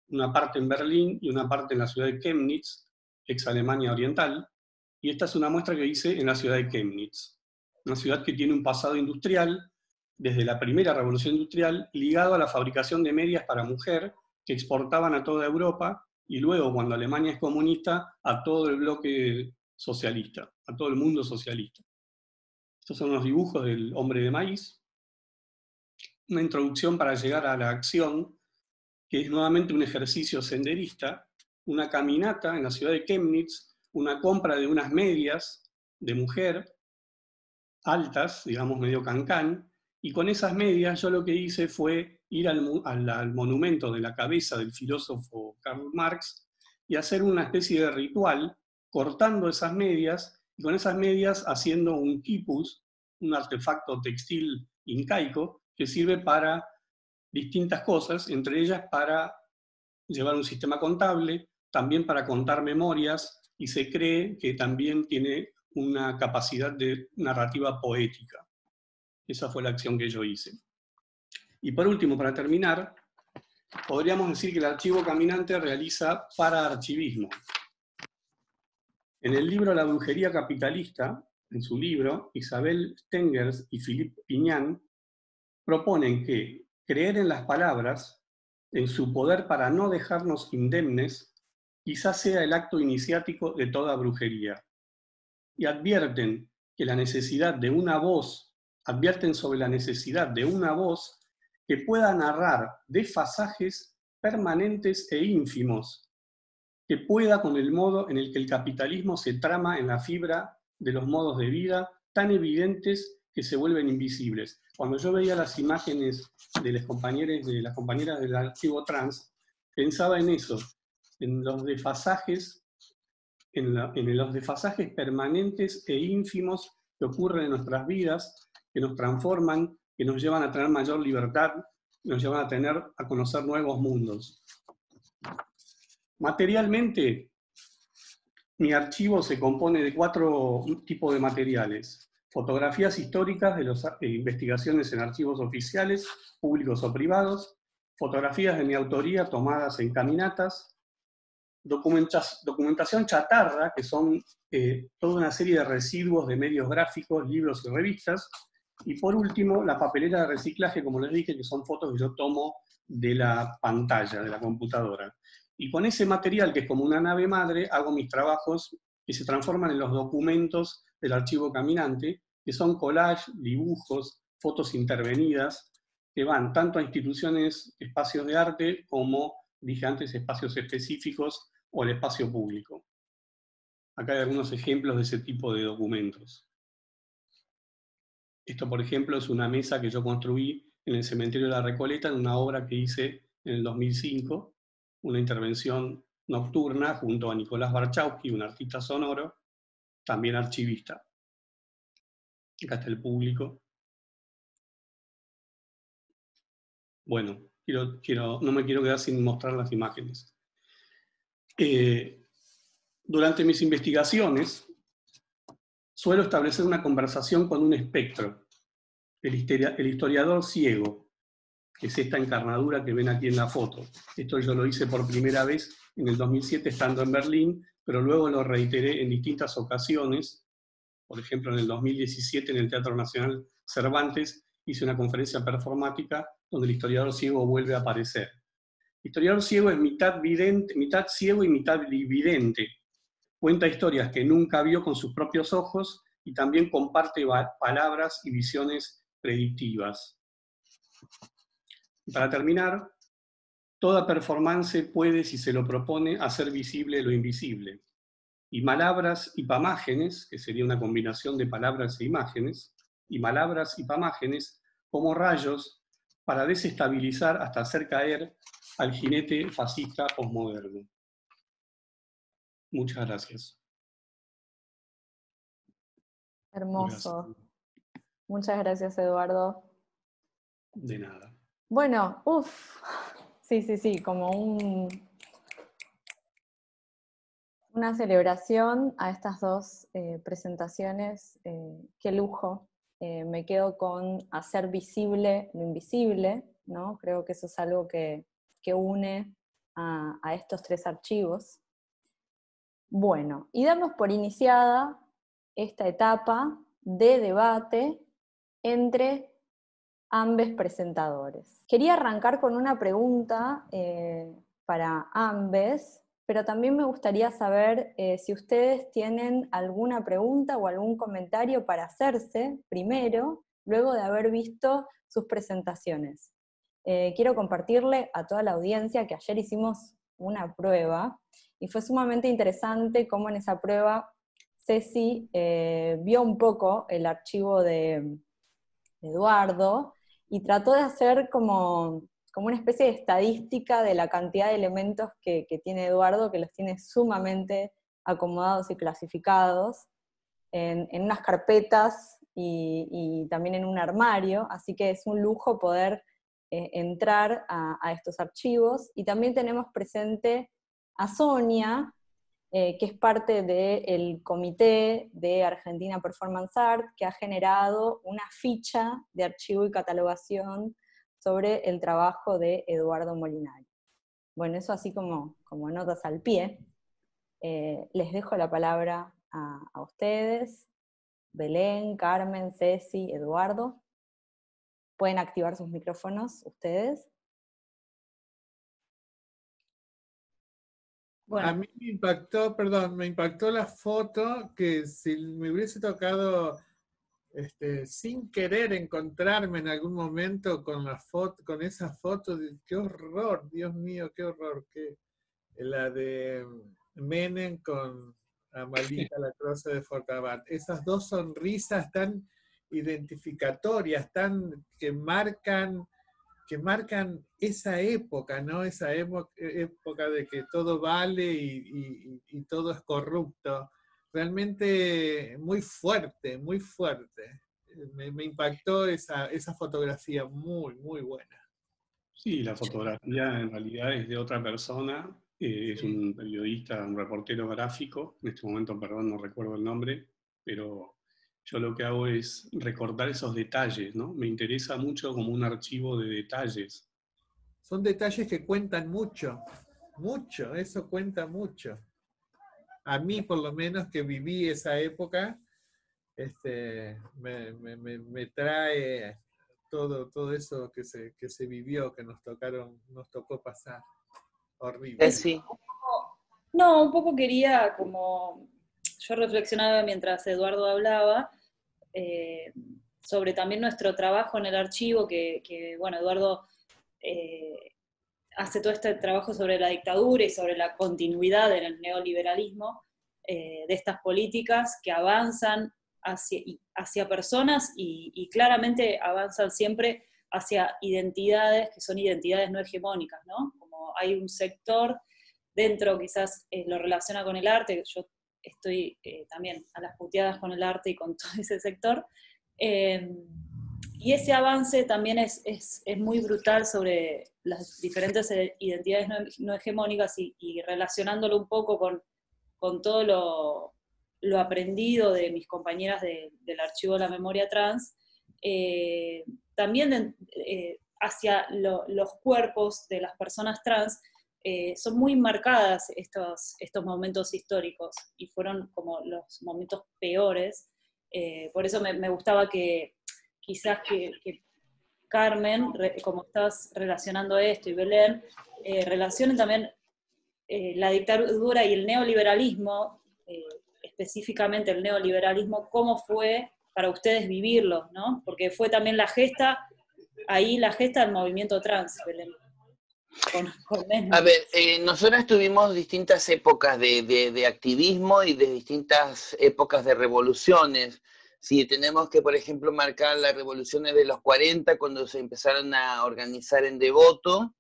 una parte en Berlín y una parte en la ciudad de Chemnitz, ex Alemania Oriental, y esta es una muestra que hice en la ciudad de Chemnitz, una ciudad que tiene un pasado industrial, desde la primera revolución industrial, ligado a la fabricación de medias para mujer, que exportaban a toda Europa, y luego, cuando Alemania es comunista, a todo el bloque socialista, a todo el mundo socialista. Estos son los dibujos del hombre de maíz. Una introducción para llegar a la acción, que es nuevamente un ejercicio senderista, una caminata en la ciudad de Chemnitz, una compra de unas medias de mujer, altas, digamos medio cancán, y con esas medias yo lo que hice fue ir al monumento de la cabeza del filósofo Karl Marx y hacer una especie de ritual cortando esas medias y con esas medias haciendo un quipus, un artefacto textil incaico que sirve para distintas cosas, entre ellas para llevar un sistema contable, también para contar memorias, y se cree que también tiene una capacidad de narrativa poética. Esa fue la acción que yo hice. Y por último, para terminar, podríamos decir que el archivo caminante realiza paraarchivismo. En el libro La brujería capitalista, en su libro, Isabel Stengers y Philippe Piñán proponen que creer en las palabras, en su poder para no dejarnos indemnes, quizás sea el acto iniciático de toda brujería. Y advierten sobre la necesidad de una voz que pueda narrar desfasajes permanentes e ínfimos, que pueda con el modo en el que el capitalismo se trama en la fibra de los modos de vida tan evidentes que se vuelven invisibles. Cuando yo veía las imágenes de las compañeras del archivo trans, pensaba en eso, en los desfasajes permanentes e ínfimos que ocurren en nuestras vidas, que nos transforman, que nos llevan a tener mayor libertad, nos llevan a conocer nuevos mundos. Materialmente, mi archivo se compone de 4 tipos de materiales. Fotografías históricas de las investigaciones en archivos oficiales, públicos o privados, fotografías de mi autoría tomadas en caminatas, documentación chatarra, que son toda una serie de residuos de medios gráficos, libros y revistas, y por último, la papelera de reciclaje, como les dije, que son fotos que yo tomo de la pantalla, de la computadora. Y con ese material, que es como una nave madre, hago mis trabajos que se transforman en los documentos del archivo caminante, que son collage, dibujos, fotos intervenidas, que van tanto a instituciones, espacios de arte, como, dije antes, espacios específicos o el espacio público. Acá hay algunos ejemplos de ese tipo de documentos. Esto, por ejemplo, es una mesa que yo construí en el cementerio de la Recoleta, en una obra que hice en el 2005, una intervención nocturna junto a Nicolás Barchowski, un artista sonoro, también archivista. Acá está el público. Bueno, no me quiero quedar sin mostrar las imágenes. Durante mis investigaciones, suelo establecer una conversación con un espectro, el historiador ciego, que es esta encarnadura que ven aquí en la foto. Esto yo lo hice por primera vez en el 2007 estando en Berlín, pero luego lo reiteré en distintas ocasiones, Por ejemplo, en el 2017 en el Teatro Nacional Cervantes hice una conferencia performática donde el historiador ciego vuelve a aparecer. El historiador ciego es mitad ciego y mitad vidente. Cuenta historias que nunca vio con sus propios ojos y también comparte palabras y visiones predictivas. Y para terminar, toda performance puede, si se lo propone, hacer visible lo invisible. Y malabras y pamágenes, que sería una combinación de palabras e imágenes, y malabras y pamágenes como rayos para desestabilizar hasta hacer caer al jinete fascista posmoderno. Muchas gracias. Hermoso. Gracias. Muchas gracias, Eduardo. De nada. Bueno, sí, como una celebración a estas dos presentaciones. Qué lujo. Me quedo con hacer visible lo invisible, ¿no? Creo que eso es algo que une a estos tres archivos. Bueno, y damos por iniciada esta etapa de debate entre ambos presentadores. Quería arrancar con una pregunta para ambos, pero también me gustaría saber si ustedes tienen alguna pregunta o algún comentario para hacerse primero, luego de haber visto sus presentaciones. Quiero compartirle a toda la audiencia que ayer hicimos una prueba y fue sumamente interesante cómo en esa prueba Ceci vio un poco el archivo de Eduardo y trató de hacer como una especie de estadística de la cantidad de elementos que tiene Eduardo, que los tiene sumamente acomodados y clasificados en unas carpetas y también en un armario, así que es un lujo poder entrar a estos archivos. Y también tenemos presente a Sonia, que es parte del comité de Argentina Performance Art, que ha generado una ficha de archivo y catalogación sobre el trabajo de Eduardo Molinari. Bueno, eso así como notas al pie. Les dejo la palabra a ustedes, Belén, Carmen, Ceci, Eduardo. Pueden activar sus micrófonos ustedes. Bueno. A mí me impactó la foto que si me hubiese tocado sin querer encontrarme en algún momento con esa foto, qué horror, Dios mío, qué horror, la de Menem con Amalita Lacroze de Fortabat. Esas dos sonrisas tan identificatorias, que marcan esa época, ¿no? Esa época de que todo vale y todo es corrupto. Realmente muy fuerte, muy fuerte. Me impactó esa fotografía, muy, muy buena. Sí, la fotografía en realidad es de otra persona, es un periodista, un reportero gráfico, en este momento, perdón, no recuerdo el nombre, pero yo lo que hago es recordar esos detalles, ¿no? Me interesa mucho como un archivo de detalles. Son detalles que cuentan mucho, eso cuenta mucho. A mí, por lo menos, que viví esa época, me trae todo eso que se vivió, que nos tocó pasar. Horrible. Sí. No, un poco quería, como yo reflexionaba mientras Eduardo hablaba, sobre también nuestro trabajo en el archivo, que bueno, Eduardo hace todo este trabajo sobre la dictadura y sobre la continuidad en el neoliberalismo de estas políticas que avanzan hacia personas y claramente avanzan siempre hacia identidades que son identidades no hegemónicas, ¿no? Como hay un sector dentro, quizás lo relaciona con el arte, yo estoy también a las puteadas con el arte y con todo ese sector, y ese avance también es muy brutal sobre las diferentes identidades no hegemónicas y relacionándolo un poco con todo lo aprendido de mis compañeras del archivo de la memoria trans, también hacia los cuerpos de las personas trans, son muy marcadas estos momentos históricos y fueron como los momentos peores. Por eso me gustaba que quizás que Carmen, como estás relacionando esto, y Belén, relacionen también la dictadura y el neoliberalismo, específicamente el neoliberalismo, cómo fue para ustedes vivirlo, ¿no? Porque fue también la gesta del movimiento trans, Belén. A ver, nosotros tuvimos distintas épocas de activismo y de distintas épocas de revoluciones. Si tenemos que, por ejemplo, marcar las revoluciones de los 40, cuando se empezaron a organizar en Devoto,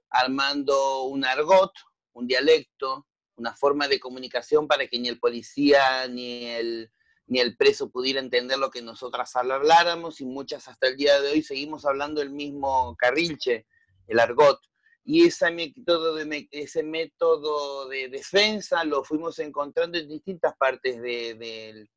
armando un argot, un dialecto, una forma de comunicación para que ni el policía ni el preso pudiera entender lo que nosotras habláramos, y muchas hasta el día de hoy seguimos hablando el mismo carrilche, el argot. Y ese método de defensa lo fuimos encontrando en distintas partes del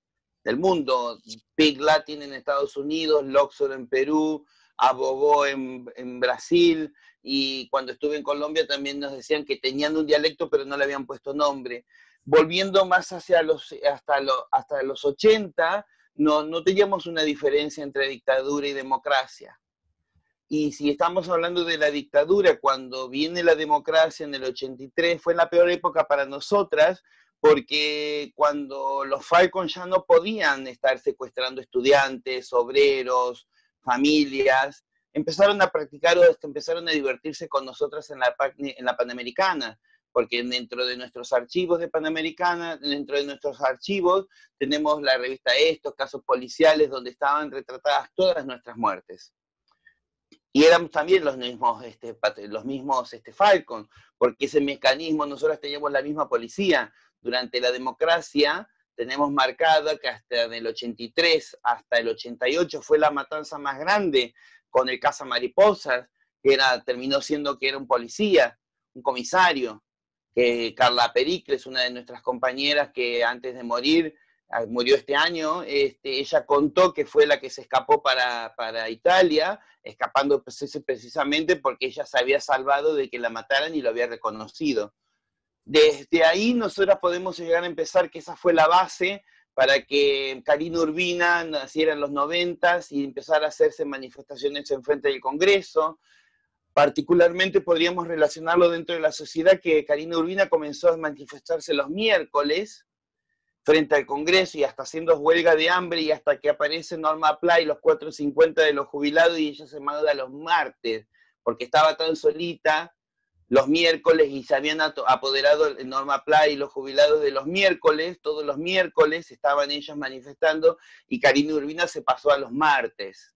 mundo. Pig Latin en Estados Unidos, Loxor en Perú, Abogó en Brasil, y cuando estuve en Colombia también nos decían que tenían un dialecto pero no le habían puesto nombre. Volviendo más hasta los 80, no teníamos una diferencia entre dictadura y democracia. Y si estamos hablando de la dictadura, cuando viene la democracia en el 83, fue la peor época para nosotras, porque cuando los Falcon ya no podían estar secuestrando estudiantes, obreros, familias, empezaron a practicar o empezaron a divertirse con nosotras en la Panamericana, porque dentro de nuestros archivos de Panamericana, dentro de nuestros archivos, tenemos la revista Estos, casos policiales, donde estaban retratadas todas nuestras muertes. Y éramos también los mismos Falcon, porque ese mecanismo, nosotros teníamos la misma policía. Durante la democracia tenemos marcada que hasta el 83 hasta el 88 fue la matanza más grande con el cazamariposas, que terminó siendo que era un policía, un comisario, que Carla Pericles, una de nuestras compañeras que antes de morir, murió este año, ella contó que fue la que se escapó para Italia, escapando precisamente porque ella se había salvado de que la mataran y lo había reconocido. Desde ahí nosotros podemos llegar a empezar que esa fue la base para que Karina Urbina naciera en los 90 y empezara a hacerse manifestaciones en frente del Congreso. Particularmente podríamos relacionarlo dentro de la sociedad, que Karina Urbina comenzó a manifestarse los miércoles frente al Congreso y hasta haciendo huelga de hambre, y hasta que aparece Norma Pla y los 450 de los jubilados, y ella se manda los martes, porque estaba tan solita los miércoles y se habían apoderado Norma Pla y los jubilados de los miércoles. Todos los miércoles estaban ellos manifestando y Karina Urbina se pasó a los martes.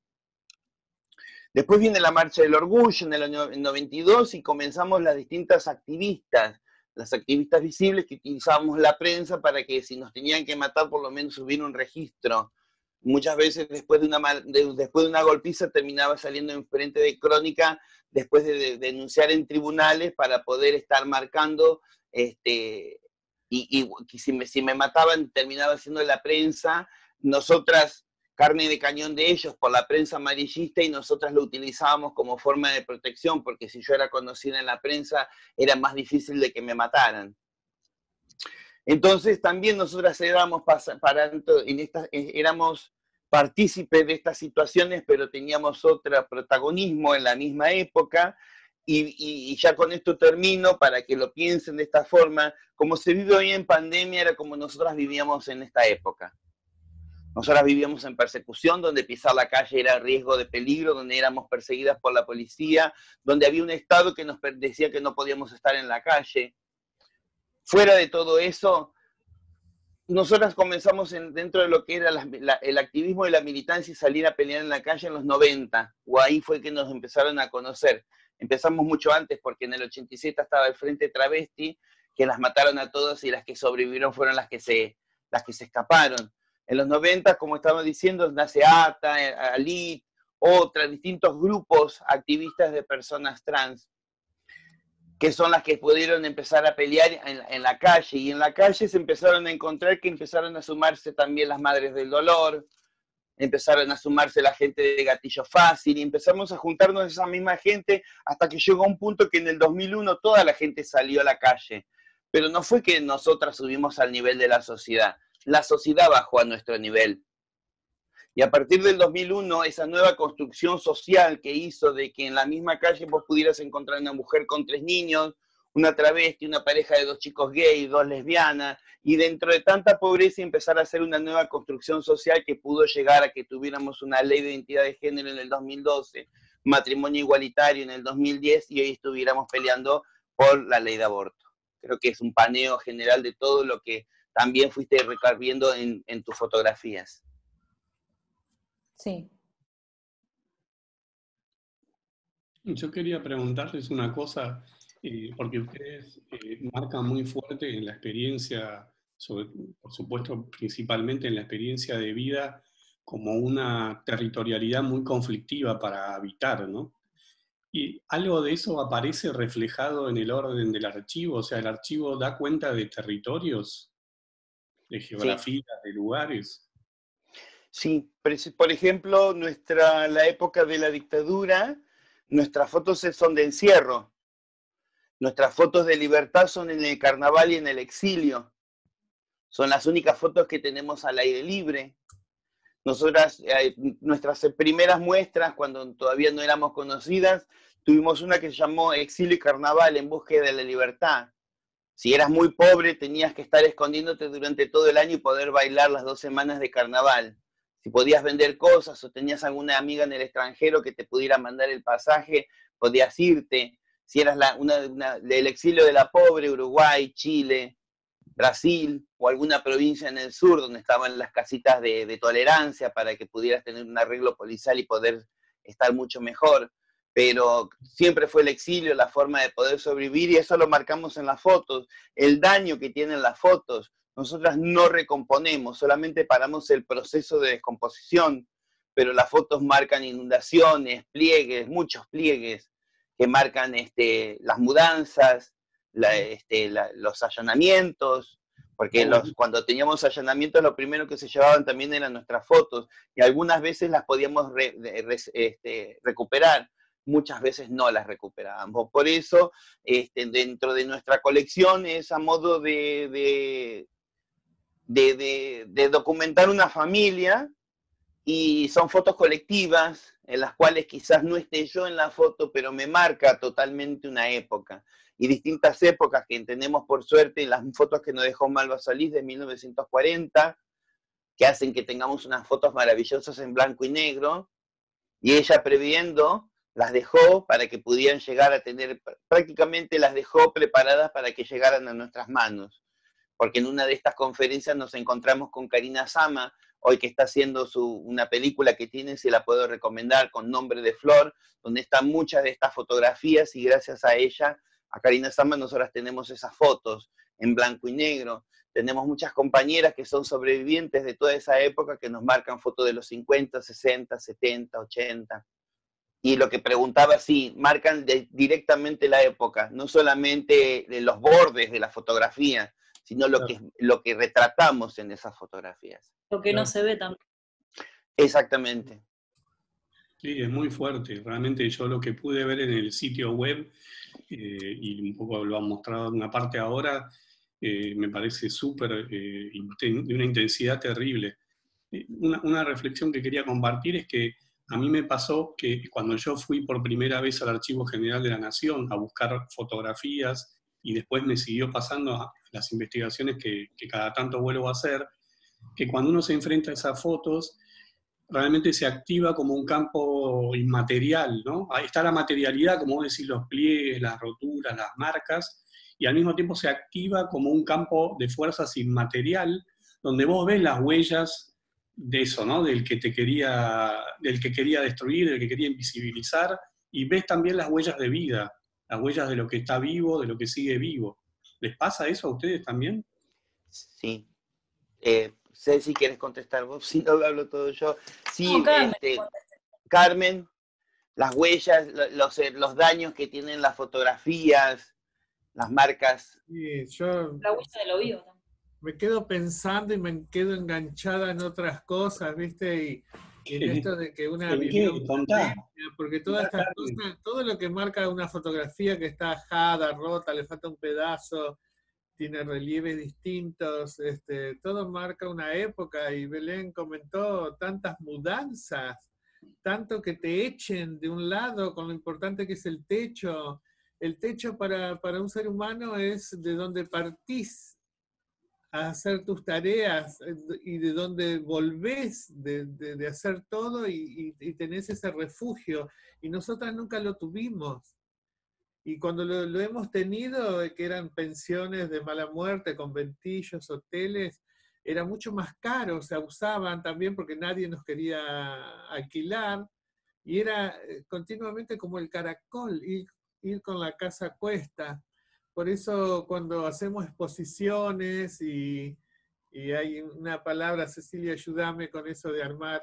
Después viene la Marcha del Orgullo en el año 92 y comenzamos las distintas activistas, las activistas visibles, que utilizábamos la prensa para que si nos tenían que matar por lo menos hubiera un registro. Muchas veces después de una golpiza terminaba saliendo en frente de Crónica después de denunciar en tribunales para poder estar marcando, y si me mataban terminaba siendo la prensa, nosotras carne de cañón de ellos por la prensa amarillista, y nosotras lo utilizábamos como forma de protección, porque si yo era conocida en la prensa era más difícil de que me mataran. Entonces también nosotras éramos partícipes de estas situaciones, pero teníamos otro protagonismo en la misma época, y ya con esto termino para que lo piensen de esta forma. Como se vive hoy en pandemia era como nosotras vivíamos en esta época. Nosotras vivíamos en persecución, donde pisar la calle era riesgo de peligro, donde éramos perseguidas por la policía, donde había un Estado que nos decía que no podíamos estar en la calle. Fuera de todo eso, nosotras comenzamos dentro de lo que era el activismo y la militancia y salir a pelear en la calle en los 90, o ahí fue que nos empezaron a conocer. Empezamos mucho antes, porque en el 87 estaba el Frente Travesti, que las mataron a todas y las que sobrevivieron fueron las que se escaparon. En los 90, como estaba diciendo, nace ATA, ALIT, distintos grupos activistas de personas trans, que son las que pudieron empezar a pelear en la calle. Y en la calle se empezaron a encontrar que empezaron a sumarse también las Madres del Dolor, empezaron a sumarse la gente de Gatillo Fácil, y empezamos a juntarnos esa misma gente hasta que llegó un punto que en el 2001 toda la gente salió a la calle. Pero no fue que nosotras subimos al nivel de la sociedad bajó a nuestro nivel. Y a partir del 2001, esa nueva construcción social que hizo de que en la misma calle vos pudieras encontrar una mujer con 3 niños, una travesti, una pareja de 2 chicos gays, 2 lesbianas, y dentro de tanta pobreza empezar a hacer una nueva construcción social que pudo llegar a que tuviéramos una ley de identidad de género en el 2012, matrimonio igualitario en el 2010, y hoy estuviéramos peleando por la ley de aborto. Creo que es un paneo general de todo lo que también fuiste viendo en tus fotografías. Sí. Yo quería preguntarles una cosa, porque ustedes marcan muy fuerte en la experiencia, por supuesto, principalmente en la experiencia de vida, como una territorialidad muy conflictiva para habitar, ¿no? Y algo de eso aparece reflejado en el orden del archivo, o sea, el archivo da cuenta de territorios, de geografías, sí, de lugares. Sí, por ejemplo, la época de la dictadura, nuestras fotos son de encierro. Nuestras fotos de libertad son en el carnaval y en el exilio. Son las únicas fotos que tenemos al aire libre. Nosotras, nuestras primeras muestras, cuando todavía no éramos conocidas, tuvimos una que se llamó Exilio y Carnaval en búsqueda de la libertad. Si eras muy pobre, tenías que estar escondiéndote durante todo el año y poder bailar las 2 semanas de carnaval. Si podías vender cosas o tenías alguna amiga en el extranjero que te pudiera mandar el pasaje, podías irte. Si eras del exilio de la pobre, Uruguay, Chile, Brasil o alguna provincia en el sur donde estaban las casitas de tolerancia para que pudieras tener un arreglo policial y poder estar mucho mejor. Pero siempre fue el exilio la forma de poder sobrevivir y eso lo marcamos en las fotos. El daño que tienen las fotos, nosotras no recomponemos, solamente paramos el proceso de descomposición, pero las fotos marcan inundaciones, pliegues, muchos pliegues que marcan las mudanzas, los allanamientos, porque cuando teníamos allanamientos lo primero que se llevaban también eran nuestras fotos y algunas veces las podíamos recuperar. Muchas veces no las recuperábamos. Por eso, dentro de nuestra colección es a modo de documentar una familia y son fotos colectivas en las cuales quizás no esté yo en la foto, pero me marca totalmente una época. Y distintas épocas que tenemos por suerte, las fotos que nos dejó Malva Solís de 1940, que hacen que tengamos unas fotos maravillosas en blanco y negro, y ella previendo las dejó para que pudieran llegar a tener, prácticamente las dejó preparadas para que llegaran a nuestras manos. Porque en una de estas conferencias nos encontramos con Karina Sama, hoy que está haciendo una película que tiene, se la puedo recomendar, con Nombre de Flor, donde están muchas de estas fotografías y gracias a ella, a Karina Sama, nosotras tenemos esas fotos en blanco y negro. Tenemos muchas compañeras que son sobrevivientes de toda esa época que nos marcan fotos de los 50, 60, 70, 80. Y lo que preguntaba, sí, marcan directamente la época, no solamente de los bordes de la fotografía, sino lo que retratamos en esas fotografías. Lo que no se ve también. Exactamente. Sí, es muy fuerte. Realmente yo lo que pude ver en el sitio web, y un poco lo han mostrado en una parte ahora, me parece súper, de una intensidad terrible. Una reflexión que quería compartir es que a mí me pasó que cuando yo fui por primera vez al Archivo General de la Nación a buscar fotografías y después me siguió pasando a las investigaciones que cada tanto vuelvo a hacer, que cuando uno se enfrenta a esas fotos, realmente se activa como un campo inmaterial, ¿no? Ahí está la materialidad, como vos decís, los pliegues, las roturas, las marcas, y al mismo tiempo se activa como un campo de fuerzas inmaterial, donde vos ves las huellas de eso, ¿no? Del que quería destruir, del que quería invisibilizar, y ves también las huellas de vida, las huellas de lo que está vivo, de lo que sigue vivo. ¿Les pasa eso a ustedes también? Sí. Sé si quieres contestar vos, si no lo hablo todo yo. Sí, No, Carmen, Carmen, las huellas, los daños que tienen las fotografías, las marcas. Sí, la huella de lo vivo también. Me quedo pensando y me quedo enganchada en otras cosas, ¿viste? Y en esto de que una vivió una pandemia, porque todas estas cosas, todo lo que marca una fotografía que está ajada, rota, le falta un pedazo, tiene relieves distintos, todo marca una época, y Belén comentó tantas mudanzas, tanto que te echen de un lado con lo importante que es el techo. El techo para un ser humano es de donde partís a hacer tus tareas y de donde volvés de hacer todo y tenés ese refugio. Y nosotras nunca lo tuvimos. Y cuando lo hemos tenido, que eran pensiones de mala muerte, conventillos, hoteles, era mucho más caro, se abusaban también porque nadie nos quería alquilar, y era continuamente como el caracol, ir con la casa a cuesta. Por eso cuando hacemos exposiciones y hay una palabra, Cecilia, ayúdame con eso de armar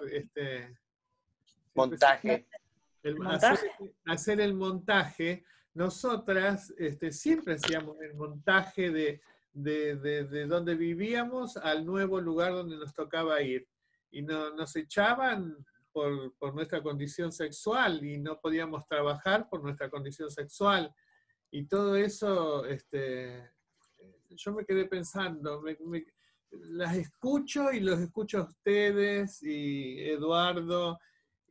Montaje. hacer el montaje. Nosotras siempre hacíamos el montaje de donde vivíamos al nuevo lugar donde nos tocaba ir. Y nos echaban por nuestra condición sexual y no podíamos trabajar por nuestra condición sexual. Y todo eso, yo me quedé pensando, las escucho y los escucho a ustedes y Eduardo,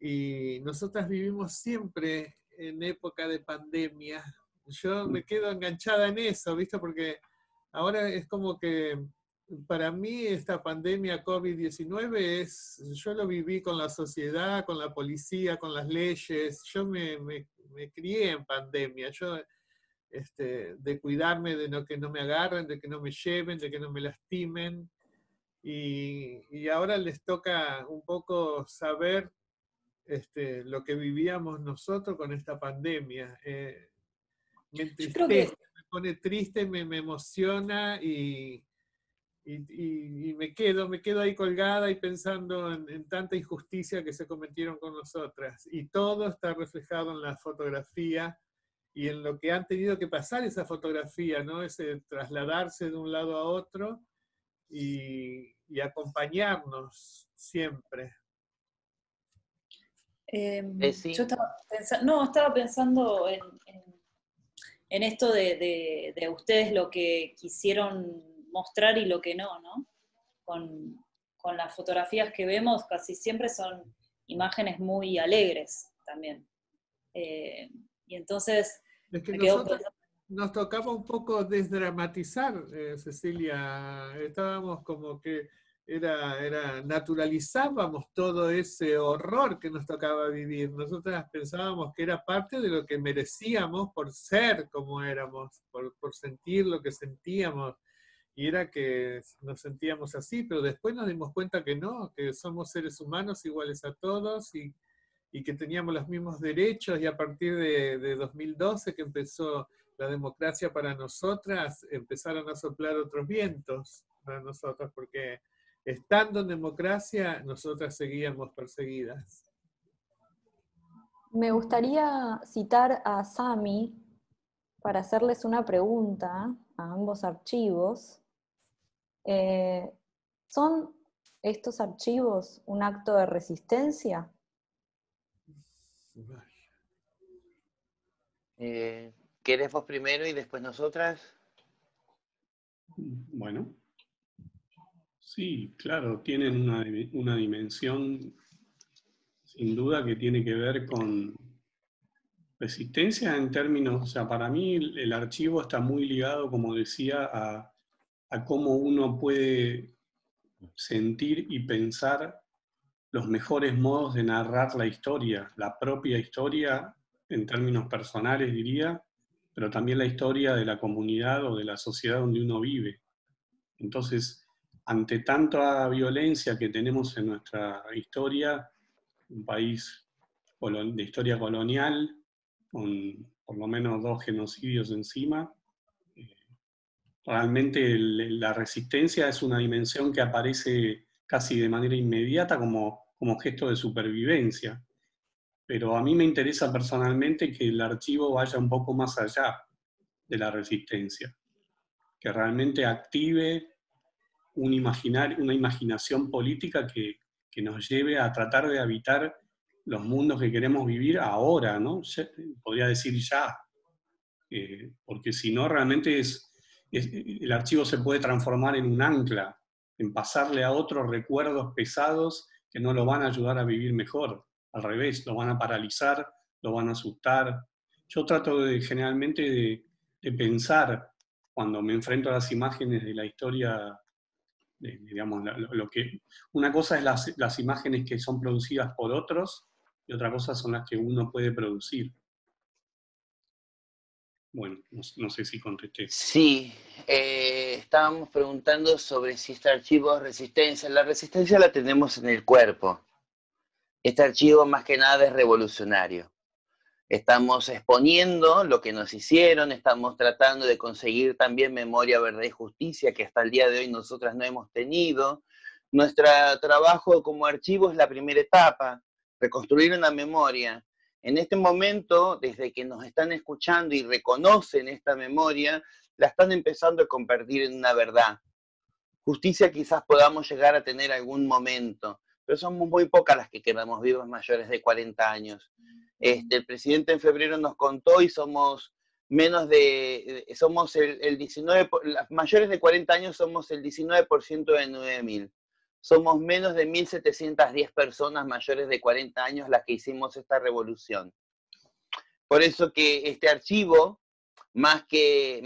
y nosotras vivimos siempre en época de pandemia. Yo me quedo enganchada en eso, ¿viste? Porque ahora es como que para mí esta pandemia COVID-19 yo lo viví con la sociedad, con la policía, con las leyes. Yo me crié en pandemia. Yo, de cuidarme de que no me agarren, de que no me lleven, de que no me lastimen. Y ahora les toca un poco saber lo que vivíamos nosotros con esta pandemia. Me entristece, me pone triste, me emociona y me quedo ahí colgada y pensando en tanta injusticia que se cometieron con nosotras. Y todo está reflejado en la fotografía y en lo que han tenido que pasar esa fotografía, ¿no? Ese trasladarse de un lado a otro y acompañarnos siempre. Yo estaba pensando en esto de ustedes, lo que quisieron mostrar y lo que no, ¿no? Con las fotografías que vemos casi siempre son imágenes muy alegres también. Y entonces es que nosotros nos tocaba un poco desdramatizar, Cecilia. Estábamos como que naturalizábamos todo ese horror que nos tocaba vivir. Nosotras pensábamos que era parte de lo que merecíamos por ser como éramos, por sentir lo que sentíamos. Y era que nos sentíamos así, pero después nos dimos cuenta que no, que somos seres humanos iguales a todos y que teníamos los mismos derechos, y a partir de 2012 que empezó la democracia para nosotras, empezaron a soplar otros vientos para nosotras, porque estando en democracia, nosotras seguíamos perseguidas. Me gustaría citar a Sami para hacerles una pregunta a ambos archivos. ¿Son estos archivos un acto de resistencia? ¿Quieres vos primero y después nosotras? Bueno, sí, claro, tienen una dimensión sin duda que tiene que ver con resistencia en términos, o sea, para mí el archivo está muy ligado, como decía, a cómo uno puede sentir y pensar los mejores modos de narrar la historia, la propia historia en términos personales diría, pero también la historia de la comunidad o de la sociedad donde uno vive. Entonces, ante tanta violencia que tenemos en nuestra historia, un país de historia colonial, con por lo menos 2 genocidios encima, realmente la resistencia es una dimensión que aparece casi de manera inmediata como gesto de supervivencia. Pero a mí me interesa personalmente que el archivo vaya un poco más allá de la resistencia, que realmente active una imaginación política que nos lleve a tratar de habitar los mundos que queremos vivir ahora, ¿no? Podría decir ya, porque si no realmente es el archivo se puede transformar en un ancla, en pasarle a otros recuerdos pesados que no lo van a ayudar a vivir mejor. Al revés, lo van a paralizar, lo van a asustar. Yo trato generalmente de pensar, cuando me enfrento a las imágenes de la historia, digamos, una cosa es las imágenes que son producidas por otros, y otra cosa son las que uno puede producir. Bueno, no sé si contesté. Sí, estábamos preguntando sobre si este archivo es resistencia. La resistencia la tenemos en el cuerpo. Este archivo más que nada es revolucionario. Estamos exponiendo lo que nos hicieron, estamos tratando de conseguir también memoria, verdad y justicia, que hasta el día de hoy nosotras no hemos tenido. Nuestro trabajo como archivo es la primera etapa, reconstruir una memoria. En este momento, desde que nos están escuchando y reconocen esta memoria, la están empezando a convertir en una verdad. Justicia quizás podamos llegar a tener algún momento, pero somos muy pocas las que quedamos vivos mayores de 40 años. El presidente en febrero nos contó y somos menos de, somos el 19, las mayores de 40 años somos el 19% de 9.000. Somos menos de 1.710 personas mayores de 40 años las que hicimos esta revolución. Por eso que este archivo, más que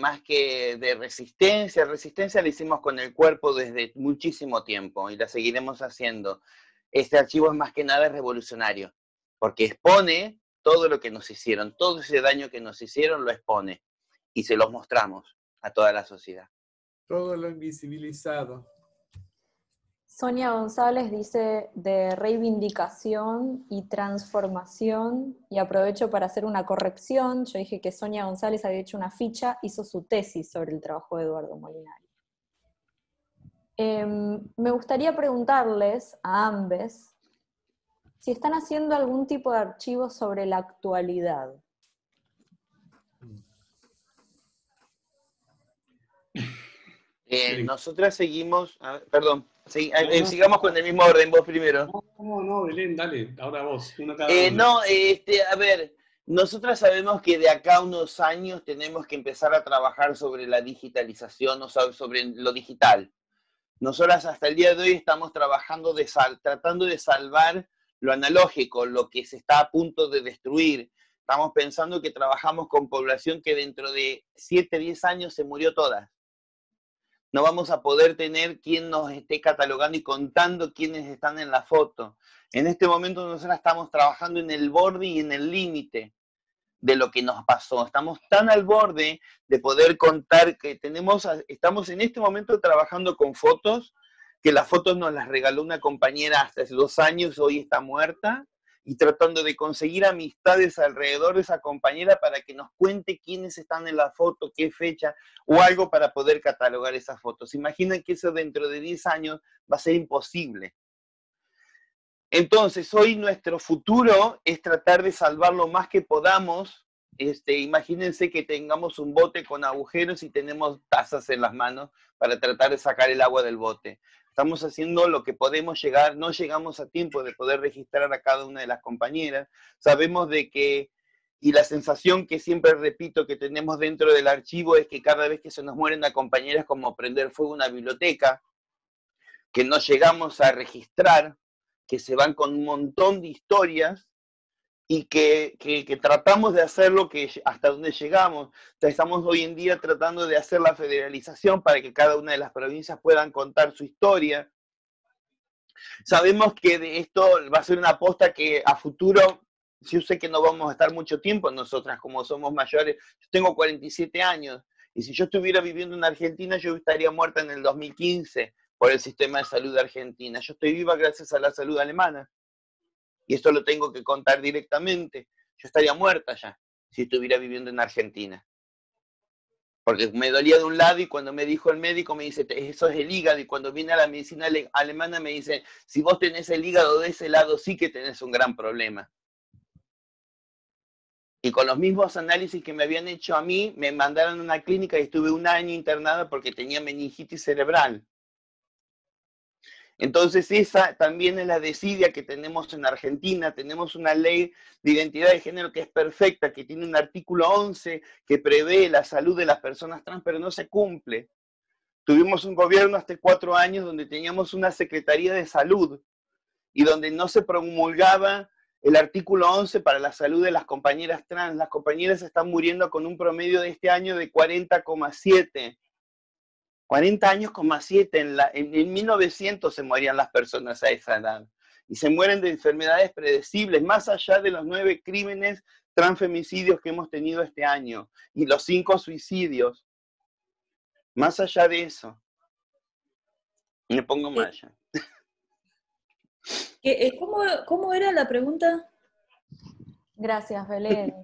de resistencia la hicimos con el cuerpo desde muchísimo tiempo y la seguiremos haciendo. Este archivo es más que nada revolucionario, porque expone todo lo que nos hicieron, todo ese daño que nos hicieron lo expone y se los mostramos a toda la sociedad. Todo lo invisibilizado. Sonia González dice de reivindicación y transformación, y aprovecho para hacer una corrección. Yo dije que Sonia González había hecho una ficha, hizo su tesis sobre el trabajo de Eduardo Molinari. Me gustaría preguntarles a ambos si están haciendo algún tipo de archivo sobre la actualidad. Nosotras seguimos, perdón, sigamos con el mismo orden, vos primero. No, Belén, dale, ahora vos, uno cada uno. A ver, nosotras sabemos que de acá a unos años tenemos que empezar a trabajar sobre la digitalización, o sobre lo digital. Nosotras hasta el día de hoy estamos trabajando tratando de salvar lo analógico, lo que se está a punto de destruir. Estamos pensando que trabajamos con población que dentro de 7, 10 años se murió toda. No vamos a poder tener quien nos esté catalogando y contando quiénes están en la foto. En este momento nosotros estamos trabajando en el borde y en el límite de lo que nos pasó. Estamos tan al borde de poder contar que estamos en este momento trabajando con fotos, que las fotos nos las regaló una compañera hasta hace 2 años, hoy está muerta, y tratando de conseguir amistades alrededor de esa compañera para que nos cuente quiénes están en la foto, qué fecha, o algo para poder catalogar esas fotos. Imaginen que eso dentro de 10 años va a ser imposible. Entonces, hoy nuestro futuro es tratar de salvar lo más que podamos. Imagínense que tengamos un bote con agujeros y tenemos tazas en las manos para tratar de sacar el agua del bote. Estamos haciendo lo que podemos llegar, no llegamos a tiempo de poder registrar a cada una de las compañeras. Sabemos de que, y la sensación que siempre repito que tenemos dentro del archivo es que cada vez que se nos mueren una compañera es como prender fuego a una biblioteca, que no llegamos a registrar, que se van con un montón de historias y que tratamos de hacer lo que hasta donde llegamos. Entonces, estamos hoy en día tratando de hacer la federalización para que cada una de las provincias puedan contar su historia. Sabemos que de esto va a ser una aposta que a futuro, yo sé que no vamos a estar mucho tiempo nosotras como somos mayores. Yo tengo 47 años y si yo estuviera viviendo en Argentina yo estaría muerta en el 2015 por el sistema de salud de Argentina. Yo estoy viva gracias a la salud alemana. Y esto lo tengo que contar directamente. Yo estaría muerta ya si estuviera viviendo en Argentina. Porque me dolía de un lado y cuando me dijo el médico me dice, eso es el hígado. Y cuando viene a la medicina alemana me dice, si vos tenés el hígado de ese lado sí que tenés un gran problema. Y con los mismos análisis que me habían hecho a mí, me mandaron a una clínica y estuve 1 año internada porque tenía meningitis cerebral. Entonces esa también es la desidia que tenemos en Argentina. Tenemos una ley de identidad de género que es perfecta, que tiene un artículo 11 que prevé la salud de las personas trans, pero no se cumple. Tuvimos un gobierno hasta 4 años donde teníamos una Secretaría de Salud y donde no se promulgaba el artículo 11 para la salud de las compañeras trans. Las compañeras están muriendo con un promedio de este año de 40,7. 40 años, 7. En 1900 se morían las personas a esa edad. Y se mueren de enfermedades predecibles, más allá de los 9 crímenes transfemicidios que hemos tenido este año. Y los 5 suicidios. Más allá de eso. Me pongo mal ya. ¿Cómo era la pregunta? Gracias, Belén.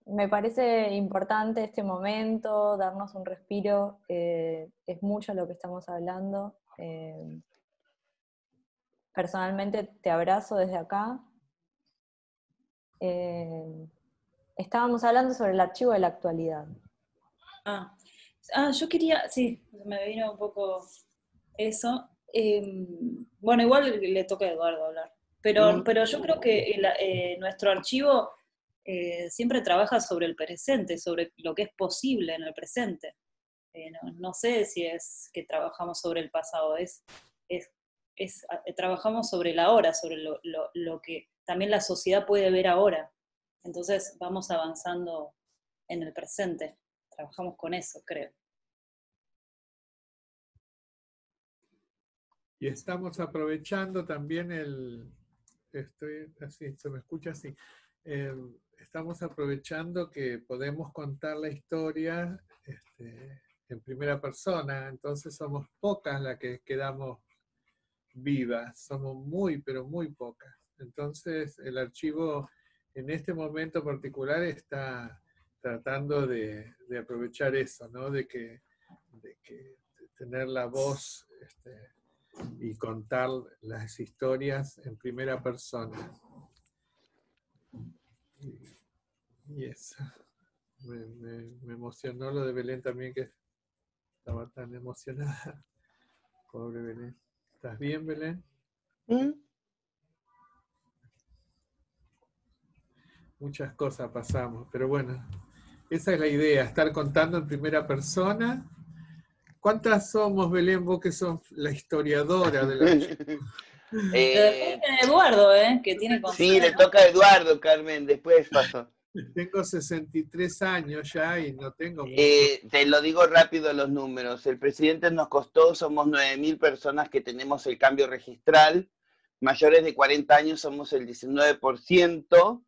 Me parece importante este momento, darnos un respiro, es mucho lo que estamos hablando. Personalmente te abrazo desde acá. Estábamos hablando sobre el archivo de la actualidad. Yo quería, sí, me vino un poco eso. Bueno, igual le toca a Eduardo hablar, pero yo creo que nuestro archivo siempre trabaja sobre el presente, sobre lo que es posible en el presente. No sé si es que trabajamos sobre el pasado, trabajamos sobre el ahora, sobre lo que también la sociedad puede ver ahora. Entonces vamos avanzando en el presente, trabajamos con eso, creo. Y estamos aprovechando también estoy así, se me escucha así, estamos aprovechando que podemos contar la historia en primera persona, entonces somos pocas las que quedamos vivas, somos muy, pero muy pocas. Entonces el archivo en este momento particular está tratando de aprovechar eso, ¿no? De que tener la voz y contar las historias en primera persona. Y eso. Me emocionó lo de Belén también, que estaba tan emocionada. Pobre Belén. ¿Estás bien, Belén? Muchas cosas pasamos, pero bueno, esa es la idea, estar contando en primera persona. ¿Cuántas somos, Belén, vos que sos la historiadora del archivo? Eduardo, que tiene Sí, le consigna. toca a Eduardo, Carmen, después pasó. Tengo 63 años ya y no tengo mucho. Te lo digo rápido los números. El presidente nos costó, somos 9.000 personas que tenemos el cambio registral. Mayores de 40 años somos el 19%,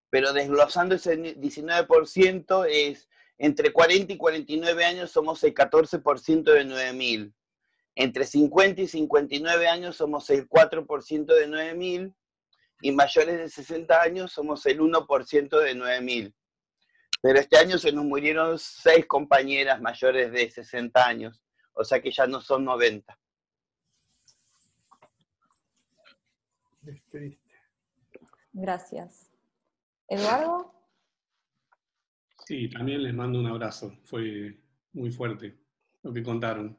pero desglosando ese 19% es entre 40 y 49 años somos el 14% de 9.000. Entre 50 y 59 años somos el 4% de 9.000 y mayores de 60 años somos el 1% de 9.000. Pero este año se nos murieron 6 compañeras mayores de 60 años, o sea que ya no son 90. Es triste. Gracias. ¿Eduardo? Sí, también les mando un abrazo. Fue muy fuerte lo que contaron.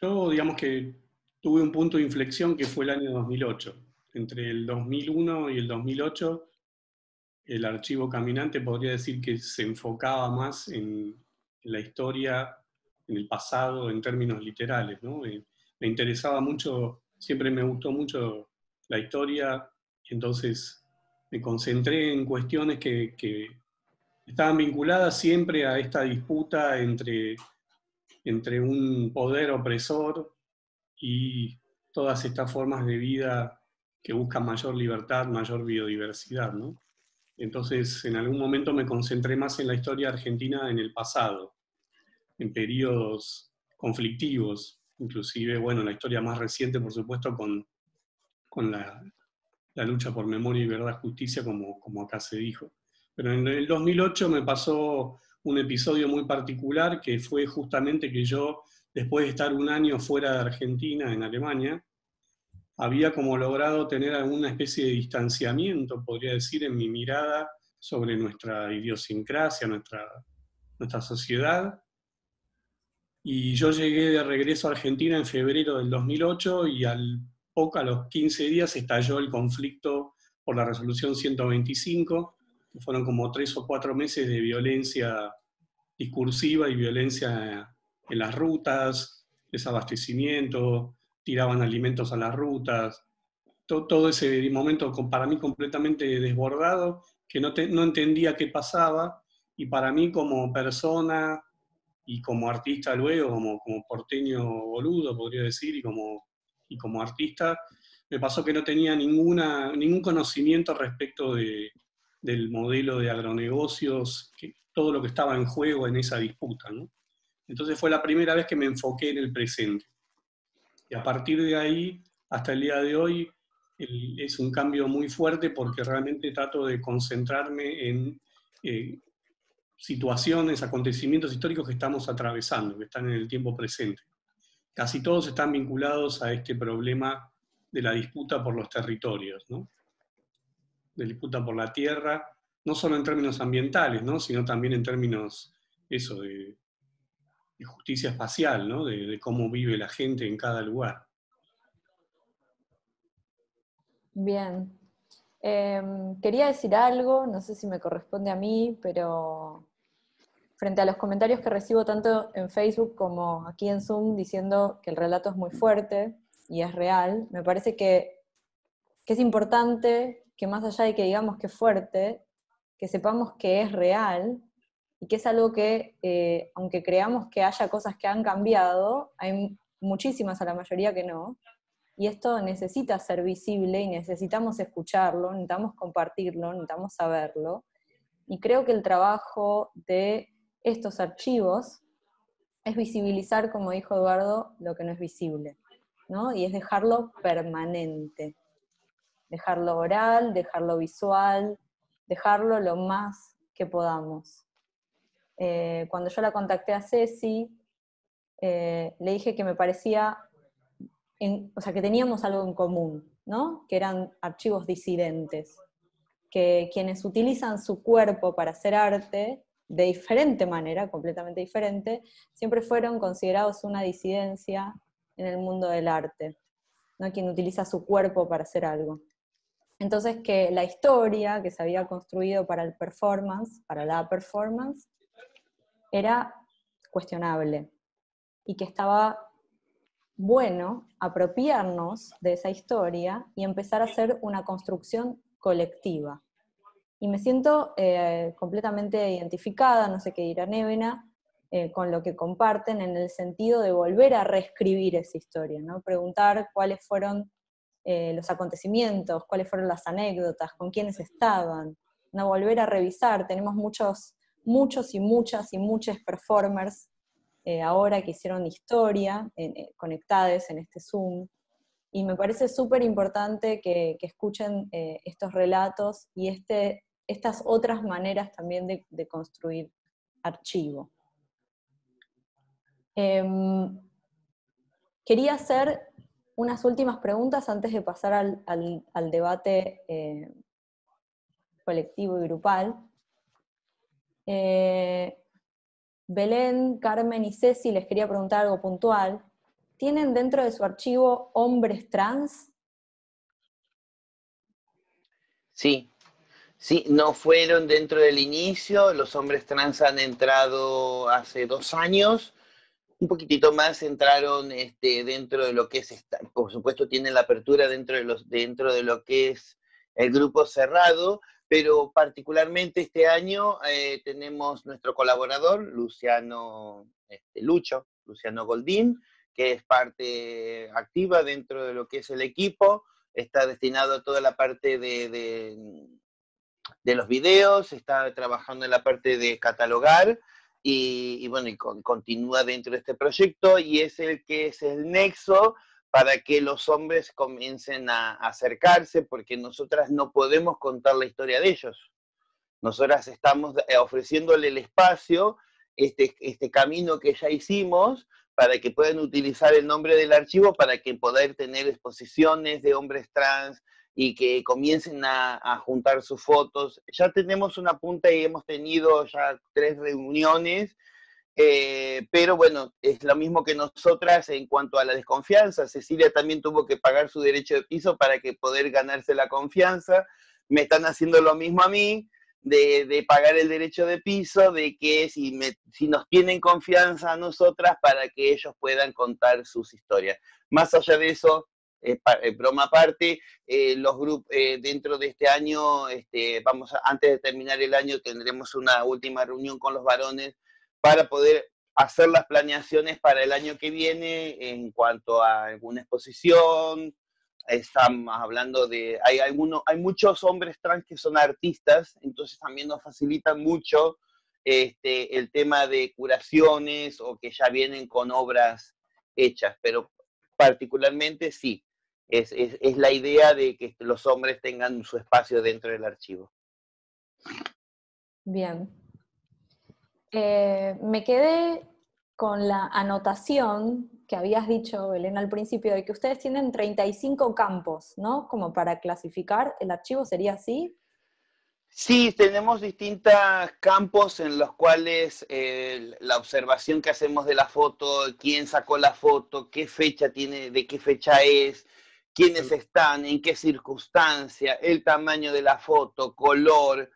Yo, digamos que tuve un punto de inflexión que fue el año 2008. Entre el 2001 y el 2008, el archivo caminante podría decir que se enfocaba más en la historia, en el pasado, en términos literales, ¿no? Me interesaba mucho, siempre me gustó mucho la historia, entonces me concentré en cuestiones que estaban vinculadas siempre a esta disputa entre un poder opresor y todas estas formas de vida que buscan mayor libertad, mayor biodiversidad, ¿no? Entonces, en algún momento me concentré más en la historia argentina en el pasado, en periodos conflictivos, inclusive, bueno, la historia más reciente, por supuesto, con la lucha por memoria y verdad, justicia, como acá se dijo. Pero en el 2008 me pasó un episodio muy particular, que fue justamente que yo, después de estar un año fuera de Argentina, en Alemania, había como logrado tener alguna especie de distanciamiento, podría decir, en mi mirada sobre nuestra idiosincrasia, nuestra sociedad, Y yo llegué de regreso a Argentina en febrero del 2008 y a los 15 días estalló el conflicto por la resolución 125, que fueron como 3 o 4 meses de violencia discursiva y violencia en las rutas, desabastecimiento, tiraban alimentos a las rutas, todo ese momento para mí completamente desbordado, que no entendía qué pasaba, y para mí como persona y como artista luego, como porteño boludo, podría decir, y como artista, me pasó que no tenía ningún conocimiento respecto del modelo de agronegocios, todo lo que estaba en juego en esa disputa, ¿no? Entonces fue la primera vez que me enfoqué en el presente. Y a partir de ahí, hasta el día de hoy, es un cambio muy fuerte porque realmente trato de concentrarme en situaciones, acontecimientos históricos que estamos atravesando, que están en el tiempo presente. Casi todos están vinculados a este problema de la disputa por los territorios, ¿no? De la disputa por la tierra, no solo en términos ambientales, ¿no? Sino también en términos de justicia espacial, ¿no? De cómo vive la gente en cada lugar. Bien. Quería decir algo, no sé si me corresponde a mí, pero frente a los comentarios que recibo tanto en Facebook como aquí en Zoom diciendo que el relato es muy fuerte y es real, me parece que es importante que más allá de que digamos que es fuerte, que sepamos que es real y que es algo que, aunque creamos que haya cosas que han cambiado, hay muchísimas, a la mayoría que no, y esto necesita ser visible y necesitamos escucharlo, necesitamos compartirlo, necesitamos saberlo, y creo que el trabajo de estos archivos es visibilizar, como dijo Eduardo, lo que no es visible, ¿no? Y es dejarlo permanente, dejarlo oral, dejarlo visual, dejarlo lo más que podamos. Cuando yo la contacté a Ceci, le dije que me parecía, o sea, que teníamos algo en común, ¿no? Que eran archivos disidentes, que quienes utilizan su cuerpo para hacer arte, de diferente manera, completamente diferente, siempre fueron considerados una disidencia en el mundo del arte, ¿no? Quien utiliza su cuerpo para hacer algo. Entonces que la historia que se había construido para el performance, para la performance, era cuestionable, y que estaba bueno apropiarnos de esa historia y empezar a hacer una construcción colectiva. Y me siento completamente identificada, no sé qué dirá Nevena, con lo que comparten en el sentido de volver a reescribir esa historia, ¿no? Preguntar cuáles fueron los acontecimientos, cuáles fueron las anécdotas, con quiénes estaban, ¿no? Volver a revisar. Tenemos muchos y muchas performers ahora que hicieron historia, conectadas en este Zoom, y me parece súper importante que escuchen estos relatos y estas otras maneras también de construir archivo. Quería hacer unas últimas preguntas antes de pasar al debate colectivo y grupal. Belén, Carmen y Ceci, les quería preguntar algo puntual. ¿Tienen dentro de su archivo hombres trans? Sí, sí, no fueron dentro del inicio, los hombres trans han entrado hace 2 años, un poquitito más entraron dentro de lo que es, por supuesto tienen la apertura dentro de lo que es el grupo cerrado, pero particularmente este año tenemos nuestro colaborador, Luciano Goldín, que es parte activa dentro de lo que es el equipo, está destinado a toda la parte de los videos, está trabajando en la parte de catalogar, y bueno, continúa dentro de este proyecto, y es el que es el nexo para que los hombres comiencen a acercarse, porque nosotras no podemos contar la historia de ellos. Nosotras estamos ofreciéndole el espacio, este camino que ya hicimos, para que puedan utilizar el nombre del archivo para que poder tener exposiciones de hombres trans y que comiencen a juntar sus fotos. Ya tenemos una punta y hemos tenido ya 3 reuniones Pero bueno, es lo mismo que nosotras en cuanto a la desconfianza. Cecilia también tuvo que pagar su derecho de piso para que poder ganarse la confianza. Me están haciendo lo mismo a mí, de pagar el derecho de piso, de que si nos tienen confianza a nosotras para que ellos puedan contar sus historias. Más allá de eso, broma aparte, los grupos dentro de este año, antes de terminar el año tendremos una última reunión con los varones para poder hacer las planeaciones para el año que viene en cuanto a alguna exposición. Estamos hablando de, hay muchos hombres trans que son artistas, entonces también nos facilitan mucho el tema de curaciones o que ya vienen con obras hechas, pero particularmente sí, es la idea de que los hombres tengan su espacio dentro del archivo. Bien. Me quedé con la anotación que habías dicho, Belén, al principio, de que ustedes tienen 35 campos, ¿no? Como para clasificar, ¿el archivo sería así? Sí, tenemos distintos campos en los cuales la observación que hacemos de la foto, quién sacó la foto, qué fecha tiene, de qué fecha es, quiénes están, en qué circunstancia, el tamaño de la foto, color.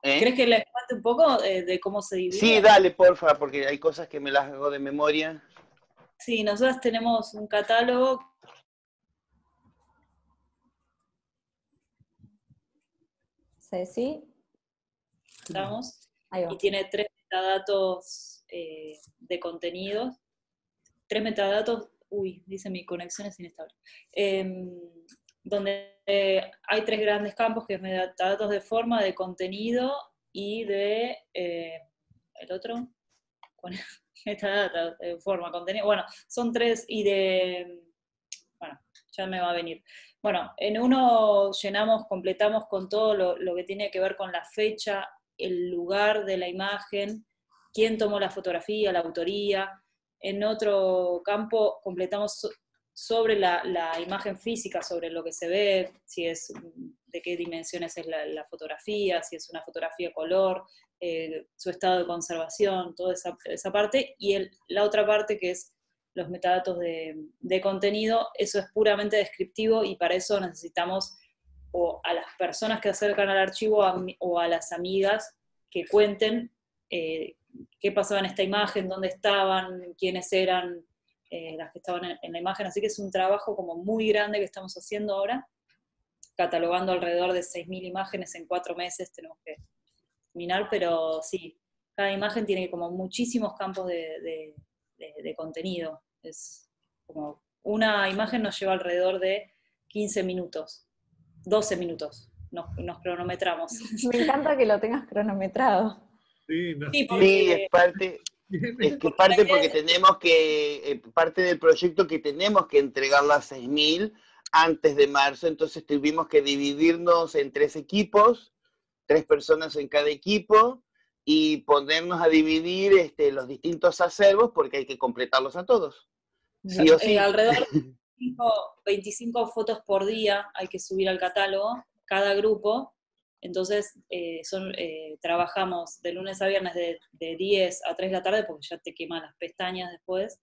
¿Crees que les cuente un poco de cómo se divide? Sí, dale, porfa, porque hay cosas que me las hago de memoria. Sí, nosotros tenemos un catálogo. Ceci. Estamos, Ahí va. y tiene 3 metadatos de contenidos. 3 metadatos, dice mi conexión es inestable. Donde hay 3 grandes campos, que es metadatos de forma, de contenido y de, el otro, metadatos de forma, contenido, bueno, son 3, y de, bueno, ya me va a venir. Bueno, en uno completamos con todo lo que tiene que ver con la fecha, el lugar de la imagen, quién tomó la fotografía, la autoría. En otro campo completamos sobre la imagen física, sobre lo que se ve, si es, de qué dimensiones es la fotografía, si es una fotografía color, su estado de conservación, toda esa parte, y la otra parte que es los metadatos de contenido, eso es puramente descriptivo, y para eso necesitamos o a las personas que acercan al archivo o a las amigas que cuenten qué pasaba en esta imagen, dónde estaban, quiénes eran las que estaban en la imagen. Así que es un trabajo como muy grande que estamos haciendo ahora, catalogando alrededor de 6.000 imágenes en 4 meses, tenemos que terminar, pero sí, cada imagen tiene como muchísimos campos de contenido. Es como, una imagen nos lleva alrededor de 15 minutos, 12 minutos, nos cronometramos. Me encanta que lo tengas cronometrado. Sí, no, Sí, porque, Sí, es parte porque tenemos que, parte del proyecto que tenemos que entregar las 6.000 antes de marzo, entonces tuvimos que dividirnos en 3 equipos, 3 personas en cada equipo, y ponernos a dividir los distintos acervos porque hay que completarlos a todos. Sí o sí. Alrededor de 25 fotos por día hay que subir al catálogo, cada grupo. Entonces trabajamos de lunes a viernes de 10 a 3 de la tarde, porque ya te queman las pestañas después.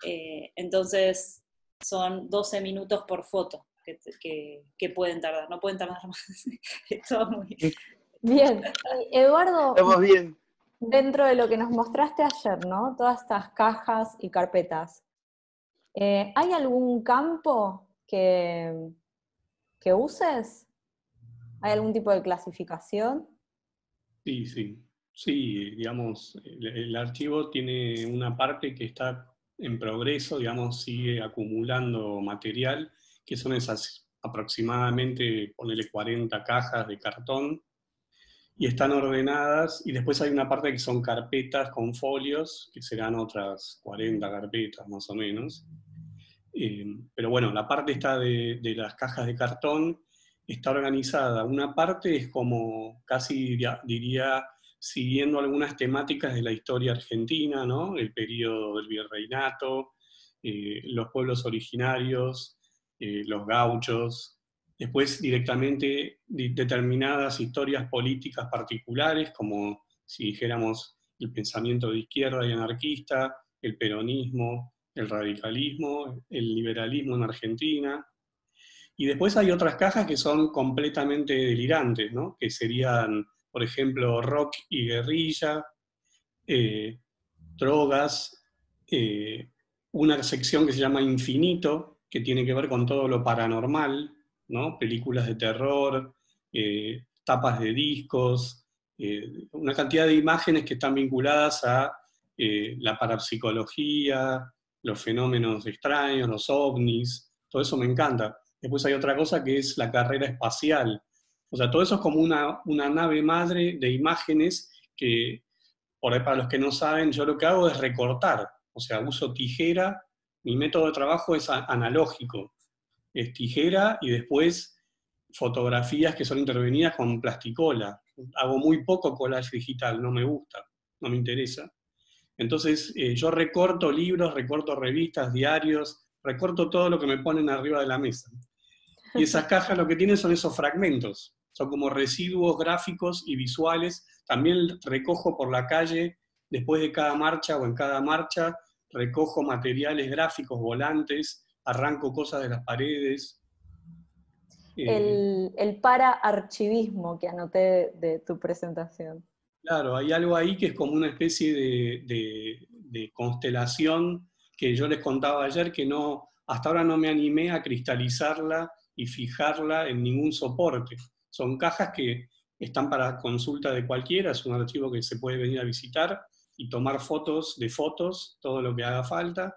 Entonces son 12 minutos por foto que pueden tardar, no pueden tardar más. Es todo muy... Bien, Eduardo, Estamos bien. dentro de lo que nos mostraste ayer, ¿no? Todas estas cajas y carpetas, ¿hay algún campo que uses? ¿Hay algún tipo de clasificación? Sí, digamos, el archivo tiene una parte que está en progreso, digamos, sigue acumulando material, que son esas aproximadamente, ponele 40 cajas de cartón, y están ordenadas, y después hay una parte que son carpetas con folios, que serán otras 40 carpetas más o menos. Pero bueno, la parte esta de las cajas de cartón está organizada. Una parte es como, casi diría, siguiendo algunas temáticas de la historia argentina, ¿no? El periodo del virreinato, los pueblos originarios, los gauchos. Después directamente determinadas historias políticas particulares, como si dijéramos el pensamiento de izquierda y anarquista, el peronismo, el radicalismo, el liberalismo en Argentina. Y después hay otras cajas que son completamente delirantes, ¿no? Que serían, por ejemplo, rock y guerrilla, drogas, una sección que se llama Infinito, que tiene que ver con todo lo paranormal, ¿no? Películas de terror, tapas de discos, una cantidad de imágenes que están vinculadas a la parapsicología, los fenómenos extraños, los ovnis, todo eso me encanta. Después hay otra cosa que es la carrera espacial. O sea, todo eso es como una nave madre de imágenes que, por ahí para los que no saben, yo lo que hago es recortar. O sea, uso tijera, mi método de trabajo es analógico. Es tijera y después fotografías que son intervenidas con plasticola. Hago muy poco collage digital, no me gusta, no me interesa. Entonces yo recorto libros, recorto revistas, diarios, recorto todo lo que me ponen arriba de la mesa. Y esas cajas lo que tienen son esos fragmentos, son como residuos gráficos y visuales. También recojo por la calle, después de cada marcha o en cada marcha, recojo materiales gráficos, volantes, arranco cosas de las paredes. El para-archivismo que anoté de tu presentación. Claro, hay algo ahí que es como una especie de constelación que yo les contaba ayer que no, hasta ahora no me animé a cristalizarla y fijarla en ningún soporte. Son cajas que están para consulta de cualquiera, es un archivo que se puede venir a visitar y tomar fotos de fotos, todo lo que haga falta.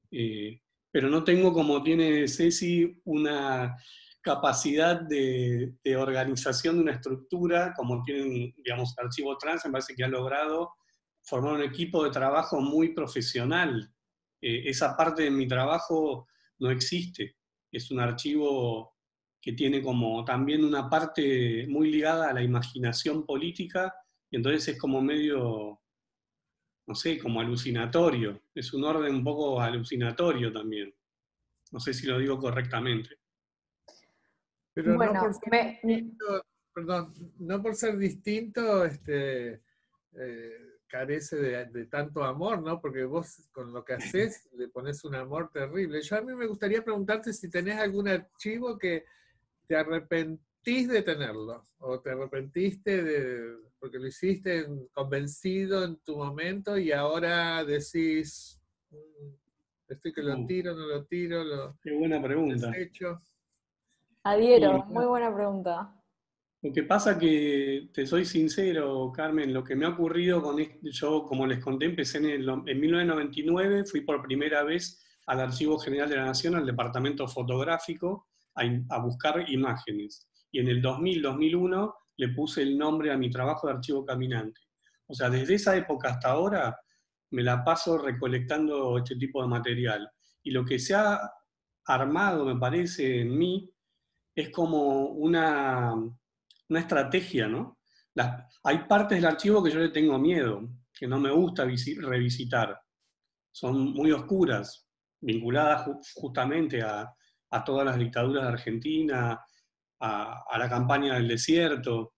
Pero no tengo, como tiene Ceci, una capacidad de organización de una estructura, como tienen, digamos, Archivo Trans, me parece que ha logrado formar un equipo de trabajo muy profesional. Esa parte de mi trabajo no existe. Es un archivo que tiene como también una parte muy ligada a la imaginación política, y entonces es como medio, no sé, como alucinatorio. Es un orden un poco alucinatorio también. No sé si lo digo correctamente. Pero no por Bueno, ser distinto, perdón, no por ser distinto, carece de tanto amor, ¿no? Porque vos con lo que haces le pones un amor terrible. Yo a mí me gustaría preguntarte si tenés algún archivo que te arrepentís de tenerlo, o te arrepentiste porque lo hiciste convencido en tu momento y ahora decís, estoy que lo tiro, no lo tiro, lo Qué buena pregunta. desecho. adhiero, muy buena pregunta. Lo que pasa que, te soy sincero, Carmen, lo que me ha ocurrido con esto, yo, como les conté, empecé en 1999, fui por primera vez al Archivo General de la Nación, al Departamento Fotográfico, a buscar imágenes. Y en el 2000-2001 le puse el nombre a mi trabajo de archivo caminante. O sea, desde esa época hasta ahora me la paso recolectando este tipo de material. Y lo que se ha armado, me parece, en mí, es como una estrategia, ¿no? Hay partes del archivo que yo le tengo miedo, que no me gusta revisitar. Son muy oscuras, vinculadas justamente a todas las dictaduras de Argentina, a la campaña del desierto,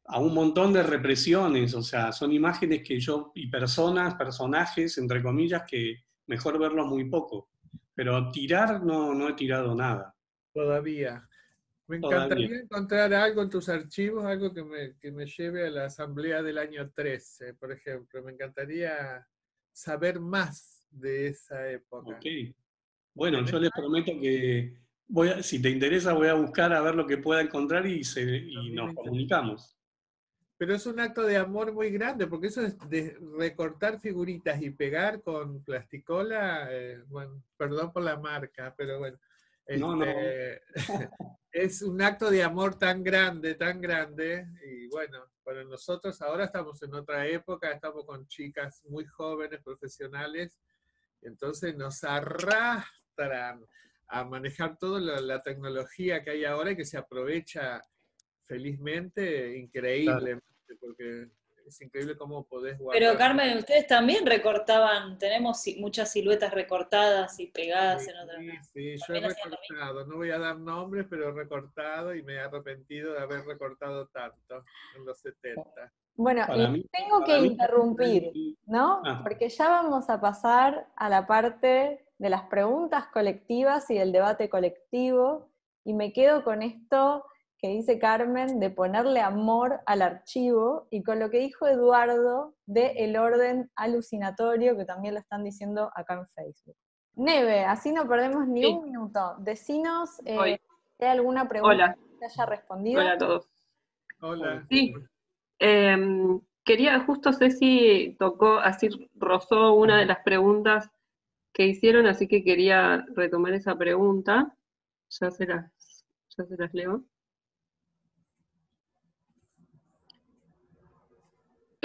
a un montón de represiones. O sea, son imágenes que yo, y personajes, entre comillas, que mejor verlos muy poco. Pero tirar no he tirado nada. Todavía. Me Todavía. encantaría encontrar algo en tus archivos, algo que me lleve a la asamblea del año 13, por ejemplo. Me encantaría saber más de esa época. Ok. Bueno, ¿Tenés yo les prometo que si te interesa, voy a buscar a ver lo que pueda encontrar y A mí me nos interesa. comunicamos. Pero es un acto de amor muy grande, porque eso es de recortar figuritas y pegar con plasticola, bueno, perdón por la marca, pero bueno, No, no. es un acto de amor tan grande, y bueno, para nosotros ahora estamos en otra época, estamos con chicas muy jóvenes, profesionales, entonces nos arrastran a manejar toda la tecnología que hay ahora y que se aprovecha felizmente, Claro. increíblemente, porque es increíble cómo podés guardar. Pero Carmen, ustedes también recortaban, tenemos muchas siluetas recortadas y pegadas en otras. Sí, yo he recortado, no voy a dar nombres, pero he recortado y me he arrepentido de haber recortado tanto en los 70. Bueno, y tengo que interrumpir, ¿no? Porque ya vamos a pasar a la parte de las preguntas colectivas y del debate colectivo, y me quedo con esto que dice Carmen, de ponerle amor al archivo, y con lo que dijo Eduardo de el orden alucinatorio, que también lo están diciendo acá en Facebook. Neve, así no perdemos ni un minuto. Decinos si hay alguna pregunta que te haya respondido. Hola a todos. Hola. Sí. Quería, justo Ceci tocó, así rozó una de las preguntas que hicieron, así que quería retomar esa pregunta. Ya se las leo.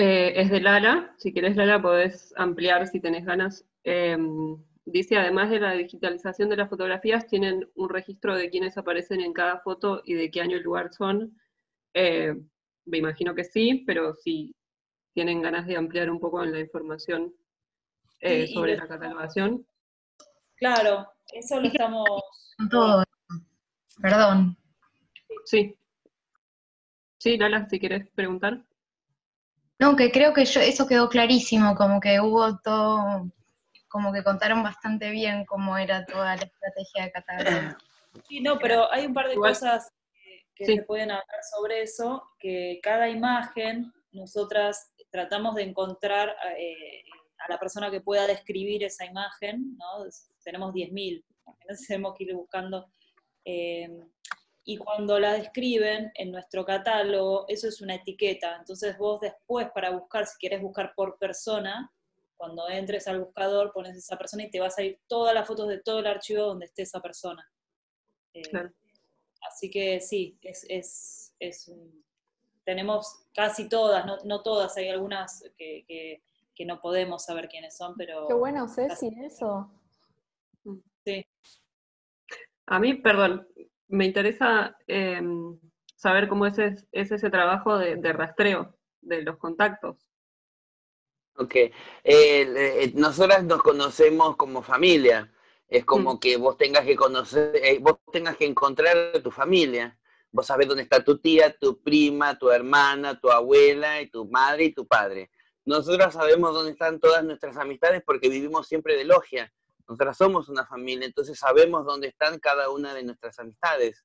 Es de Lala, si querés Lala podés ampliar si tenés ganas. Dice, además de la digitalización de las fotografías, tienen un registro de quiénes aparecen en cada foto y de qué año y lugar son. Me imagino que sí, pero si tienen ganas de ampliar un poco en la información sobre la catalogación. Claro, eso lo estamos... Todo. Perdón. Sí. Sí, Lala, si querés preguntar. No, que creo que eso quedó clarísimo, como que hubo todo, como que contaron bastante bien cómo era toda la estrategia de catalogación. Sí, no, pero hay un par de cosas que sí se pueden hablar sobre eso, que cada imagen, nosotras tratamos de encontrar a la persona que pueda describir esa imagen, ¿no? Tenemos 10.000, entonces tenemos que ir buscando... y cuando la describen en nuestro catálogo, eso es una etiqueta. Entonces vos después, para buscar, si querés buscar por persona, cuando entres al buscador, pones esa persona y te vas a ir todas las fotos de todo el archivo donde esté esa persona. Claro. Así que sí, tenemos casi todas, no todas, hay algunas que no podemos saber quiénes son, pero... Qué bueno, Ceci, eso. Sí. A mí, perdón, me interesa saber cómo es ese trabajo de rastreo de los contactos. Ok. Nosotras nos conocemos como familia. Es como que vos tengas que conocer, vos tengas que encontrar a tu familia. Vos sabés dónde está tu tía, tu prima, tu hermana, tu abuela, y tu madre y tu padre. Nosotras sabemos dónde están todas nuestras amistades porque vivimos siempre de logia. Nosotras somos una familia, entonces sabemos dónde están cada una de nuestras amistades.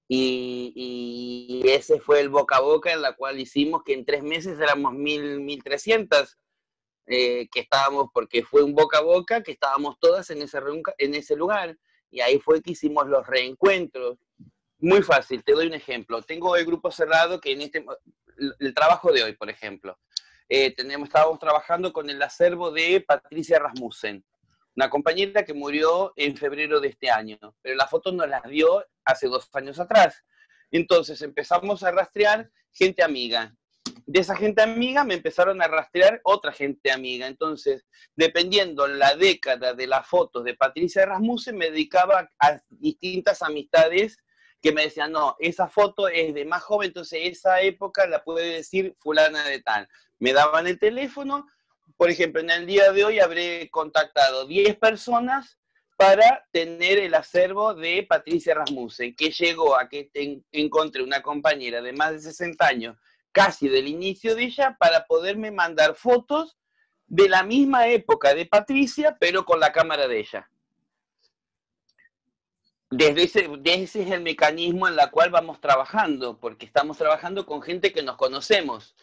Y ese fue el boca a boca en la cual hicimos que en 3 meses éramos 1.300, que estábamos, porque fue un boca a boca, que estábamos todas en ese lugar, y ahí fue que hicimos los reencuentros. Muy fácil, te doy un ejemplo. Tengo el grupo cerrado que el trabajo de hoy, por ejemplo, estábamos trabajando con el acervo de Patricia Rasmussen, una compañera que murió en febrero de este año, pero la foto nos las dio hace 2 años atrás. Entonces empezamos a rastrear gente amiga. De esa gente amiga me empezaron a rastrear otra gente amiga. Entonces, dependiendo la década de las fotos de Patricia Rasmussen, me dedicaba a distintas amistades que me decían, no, esa foto es de más joven, entonces esa época la puede decir fulana de tal. Me daban el teléfono. Por ejemplo, en el día de hoy habré contactado 10 personas para tener el acervo de Patricia Rasmussen, que llegó a que encontré una compañera de más de 60 años, casi del inicio de ella, para poderme mandar fotos de la misma época de Patricia, pero con la cámara de ella. Desde ese es el mecanismo en el cual vamos trabajando, porque estamos trabajando con gente que nos conocemos.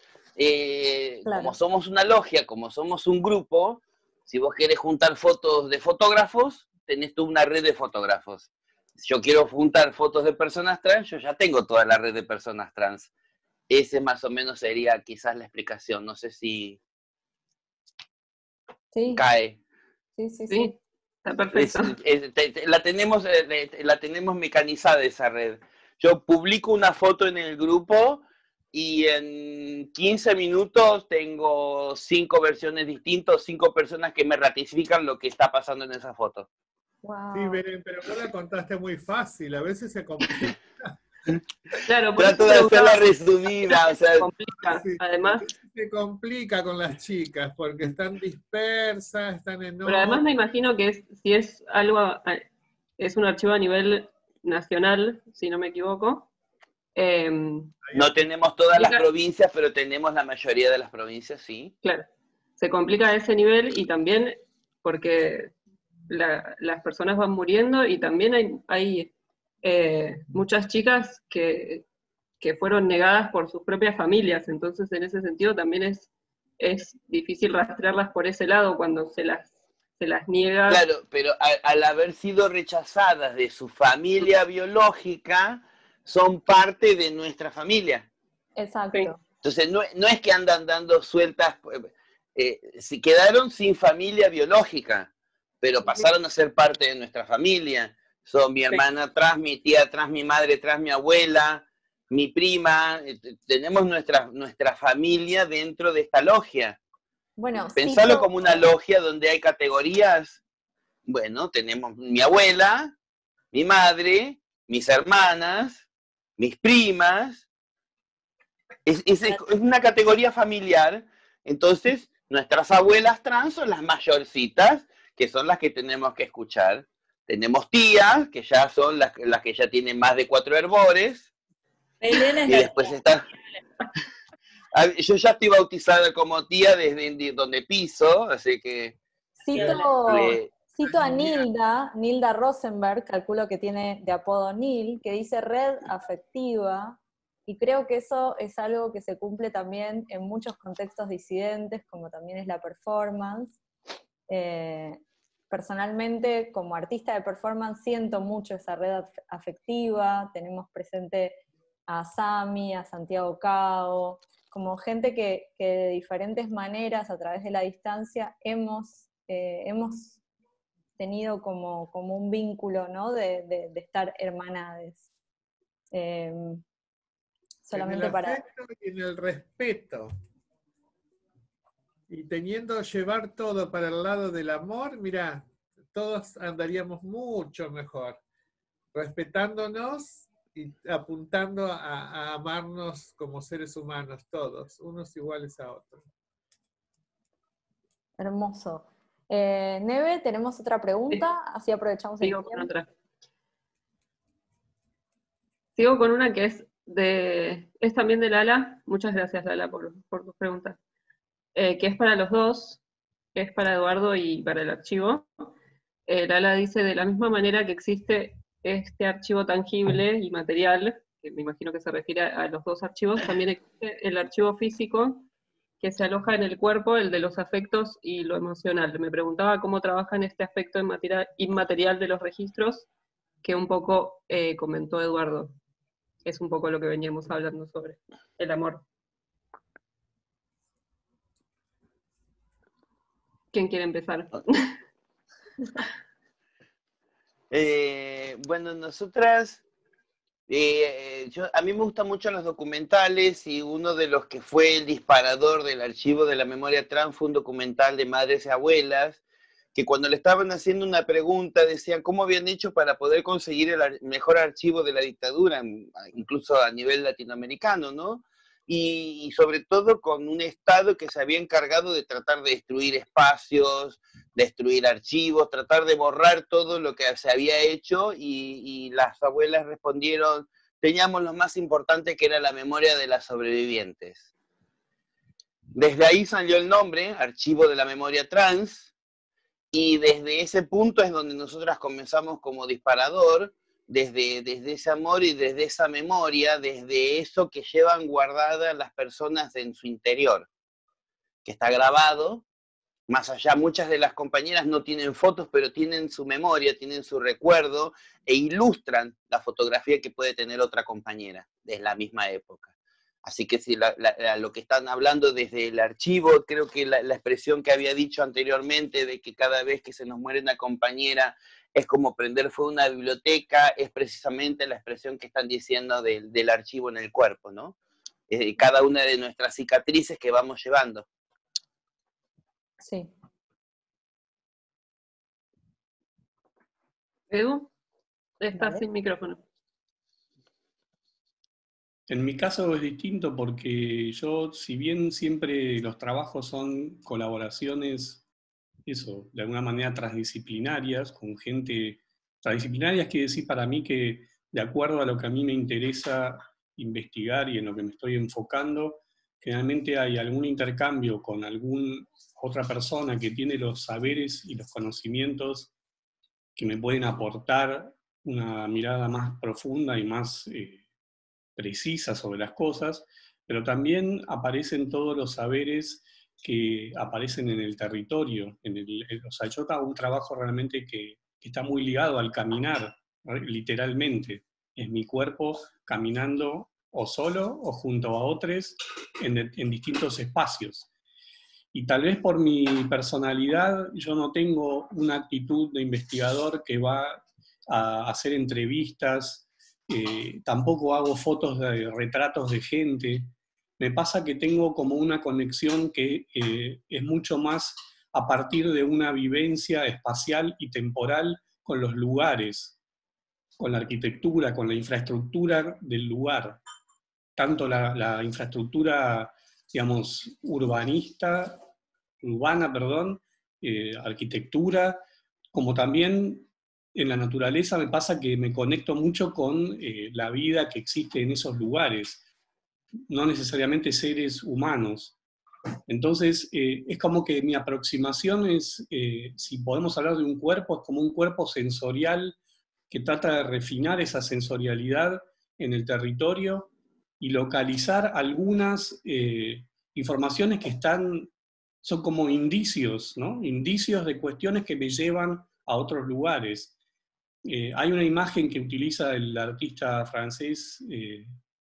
Claro. Como somos una logia, como somos un grupo, si vos querés juntar fotos de fotógrafos, tenés tú una red de fotógrafos. Si yo quiero juntar fotos de personas trans, yo ya tengo toda la red de personas trans. Ese más o menos sería quizás la explicación. No sé si cae. Sí. Está perfecto. La tenemos mecanizada esa red. Yo publico una foto en el grupo y en 15 minutos tengo 5 versiones distintas, 5 personas que me ratifican lo que está pasando en esa foto. Wow. Sí, Belén, pero vos la contaste muy fácil, a veces se complica. Claro, por eso Trato de hacerla preguntaba, resumida, o sea, se complica. Sí, Además, se complica con las chicas porque están dispersas, están en pero además me imagino que si es algo, es un archivo a nivel nacional, si no me equivoco. no tenemos todas las Complica- provincias, pero tenemos la mayoría de las provincias, sí. Claro, se complica a ese nivel y también porque las personas van muriendo y también hay muchas chicas que fueron negadas por sus propias familias, entonces en ese sentido también es difícil rastrearlas por ese lado cuando se las niega. Claro, pero al haber sido rechazadas de su familia biológica, son parte de nuestra familia. Exacto. Entonces, no es que andan dando sueltas, si quedaron sin familia biológica, pero pasaron a ser parte de nuestra familia. Son mi hermana atrás, mi tía atrás, mi madre atrás, mi abuela, mi prima. Tenemos nuestra familia dentro de esta logia. Bueno, Pensarlo cito, como una logia donde hay categorías. Bueno, tenemos mi abuela, mi madre, mis hermanas, mis primas. Es una categoría familiar. Entonces, nuestras abuelas trans son las mayorcitas, que son las que tenemos que escuchar. Tenemos tías, que ya son las que ya tienen más de 4 hervores. Elena es Y la después está... Yo ya estoy bautizada como tía desde donde piso, así que... cito, cito a Nilda Rosenberg, calculo que tiene de apodo Nil, que dice red afectiva, y creo que eso es algo que se cumple también en muchos contextos disidentes, como también es la performance. Personalmente, como artista de performance, siento mucho esa red afectiva, tenemos presente a Sami, a Santiago Cao, como gente que de diferentes maneras, a través de la distancia, hemos tenido como un vínculo, ¿no? de estar hermanades. Solamente en el para... afecto y en el respeto. Y teniendo llevar todo para el lado del amor, mira, todos andaríamos mucho mejor, respetándonos y apuntando a amarnos como seres humanos, todos, unos iguales a otros. Hermoso. Neve, tenemos otra pregunta, así aprovechamos el Sigo con tiempo. otra. Sigo con una que es también de Lala. Muchas gracias, Lala, por tus preguntas. Que es para los dos, que es para Eduardo y para el archivo. Lala dice, de la misma manera que existe este archivo tangible y material, que me imagino que se refiere a los dos archivos, también existe el archivo físico, que se aloja en el cuerpo, el de los afectos y lo emocional. Me preguntaba cómo trabajan este aspecto inmaterial de los registros, que un poco comentó Eduardo. Es un poco lo que veníamos hablando sobre el amor. ¿Quién quiere empezar? Bueno, nosotras, a mí me gustan mucho los documentales y uno de los que fue el disparador del archivo de la memoria trans fue un documental de madres y abuelas, que cuando le estaban haciendo una pregunta decían cómo habían hecho para poder conseguir el mejor archivo de la dictadura, incluso a nivel latinoamericano, ¿no? Y sobre todo con un Estado que se había encargado de tratar de destruir espacios, destruir archivos, tratar de borrar todo lo que se había hecho, y las abuelas respondieron, teníamos lo más importante que era la memoria de las sobrevivientes. Desde ahí salió el nombre, Archivo de la Memoria Trans, y desde ese punto es donde nosotras comenzamos como disparador, desde ese amor y desde esa memoria, desde eso que llevan guardadas las personas en su interior, que está grabado. Más allá, muchas de las compañeras no tienen fotos, pero tienen su memoria, tienen su recuerdo e ilustran la fotografía que puede tener otra compañera de la misma época. Así que si lo que están hablando desde el archivo, creo que la expresión que había dicho anteriormente de que cada vez que se nos muere una compañera es como prender fuego a una biblioteca, es precisamente la expresión que están diciendo del archivo en el cuerpo, ¿no? Cada una de nuestras cicatrices que vamos llevando. Sí. Edu, estás Dale. sin micrófono. En mi caso es distinto porque yo, si bien siempre los trabajos son colaboraciones, eso, de alguna manera transdisciplinarias, con gente transdisciplinarias, quiere decir para mí que de acuerdo a lo que a mí me interesa investigar y en lo que me estoy enfocando, generalmente hay algún intercambio con alguna otra persona que tiene los saberes y los conocimientos que me pueden aportar una mirada más profunda y más precisa sobre las cosas, pero también aparecen todos los saberes que aparecen en el territorio. O sea, yo hago un trabajo realmente que está muy ligado al caminar, literalmente. Es mi cuerpo caminando o solo o junto a otros en distintos espacios. Y tal vez por mi personalidad yo no tengo una actitud de investigador que va a hacer entrevistas, tampoco hago fotos de retratos de gente. Me pasa que tengo como una conexión que es mucho más a partir de una vivencia espacial y temporal con los lugares, con la arquitectura, con la infraestructura del lugar. Tanto la infraestructura, digamos, urbana, arquitectura, como también en la naturaleza me pasa que me conecto mucho con la vida que existe en esos lugares, no necesariamente seres humanos. Entonces, es como que mi aproximación es, si podemos hablar de un cuerpo, es como un cuerpo sensorial que trata de refinar esa sensorialidad en el territorio y localizar algunas informaciones que son como indicios, ¿no? Indicios de cuestiones que me llevan a otros lugares. Hay una imagen que utiliza el artista francés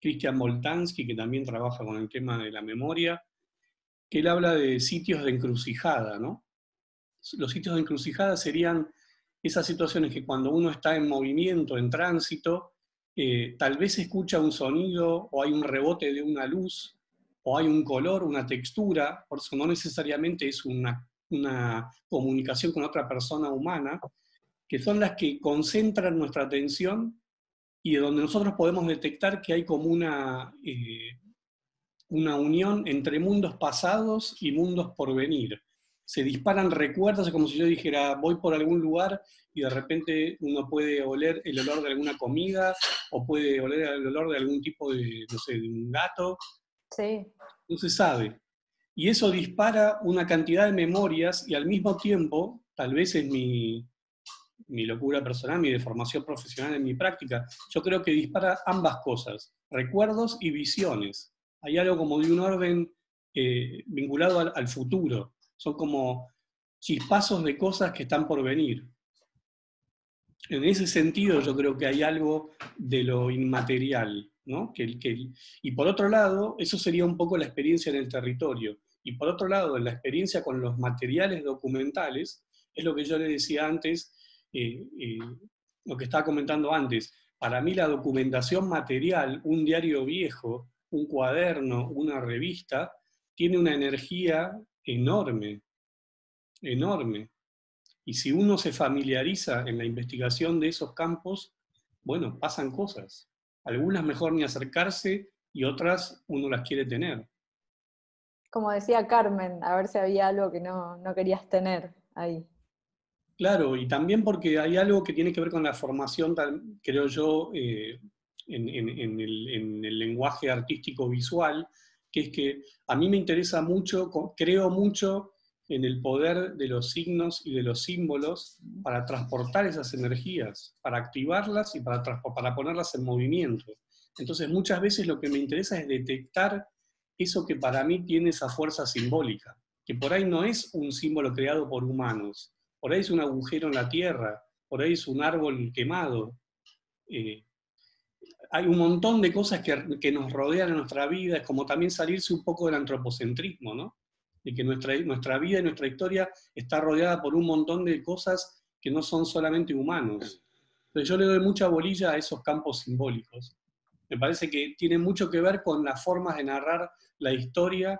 Christian Boltanski, que también trabaja con el tema de la memoria, que él habla de sitios de encrucijada, ¿no? Los sitios de encrucijada serían esas situaciones que cuando uno está en movimiento, en tránsito, tal vez escucha un sonido o hay un rebote de una luz o hay un color, una textura, por eso no necesariamente es una comunicación con otra persona humana, que son las que concentran nuestra atención y de donde nosotros podemos detectar que hay como una unión entre mundos pasados y mundos por venir. Se disparan recuerdos, es como si yo dijera, voy por algún lugar y de repente uno puede oler el olor de alguna comida o puede oler el olor de algún tipo de, no sé, de un gato. Sí. No se sabe. Y eso dispara una cantidad de memorias y al mismo tiempo, tal vez es mi locura personal, mi deformación profesional en mi práctica, yo creo que dispara ambas cosas, recuerdos y visiones. Hay algo como de un orden vinculado al futuro. Son como chispazos de cosas que están por venir. En ese sentido yo creo que hay algo de lo inmaterial, ¿no? Y por otro lado, eso sería un poco la experiencia en el territorio. Y por otro lado, la experiencia con los materiales documentales, es lo que yo le decía antes, lo que estaba comentando antes. Para mí la documentación material, un diario viejo, un cuaderno, una revista, tiene una energía enorme, enorme. Y si uno se familiariza en la investigación de esos campos, bueno, pasan cosas. Algunas mejor ni acercarse y otras uno las quiere tener. Como decía Carmen, a ver si había algo que no querías tener ahí. Claro, y también porque hay algo que tiene que ver con la formación, creo yo, en el lenguaje artístico visual, que es que a mí me interesa mucho, creo mucho en el poder de los signos y de los símbolos para transportar esas energías, para activarlas y para ponerlas en movimiento. Entonces muchas veces lo que me interesa es detectar eso que para mí tiene esa fuerza simbólica, que por ahí no es un símbolo creado por humanos, por ahí es un agujero en la tierra, por ahí es un árbol quemado. Hay un montón de cosas que nos rodean en nuestra vida, es como también salirse un poco del antropocentrismo, ¿no? De que nuestra vida y nuestra historia está rodeada por un montón de cosas que no son solamente humanos. Entonces yo le doy mucha bolilla a esos campos simbólicos. Me parece que tiene mucho que ver con las formas de narrar la historia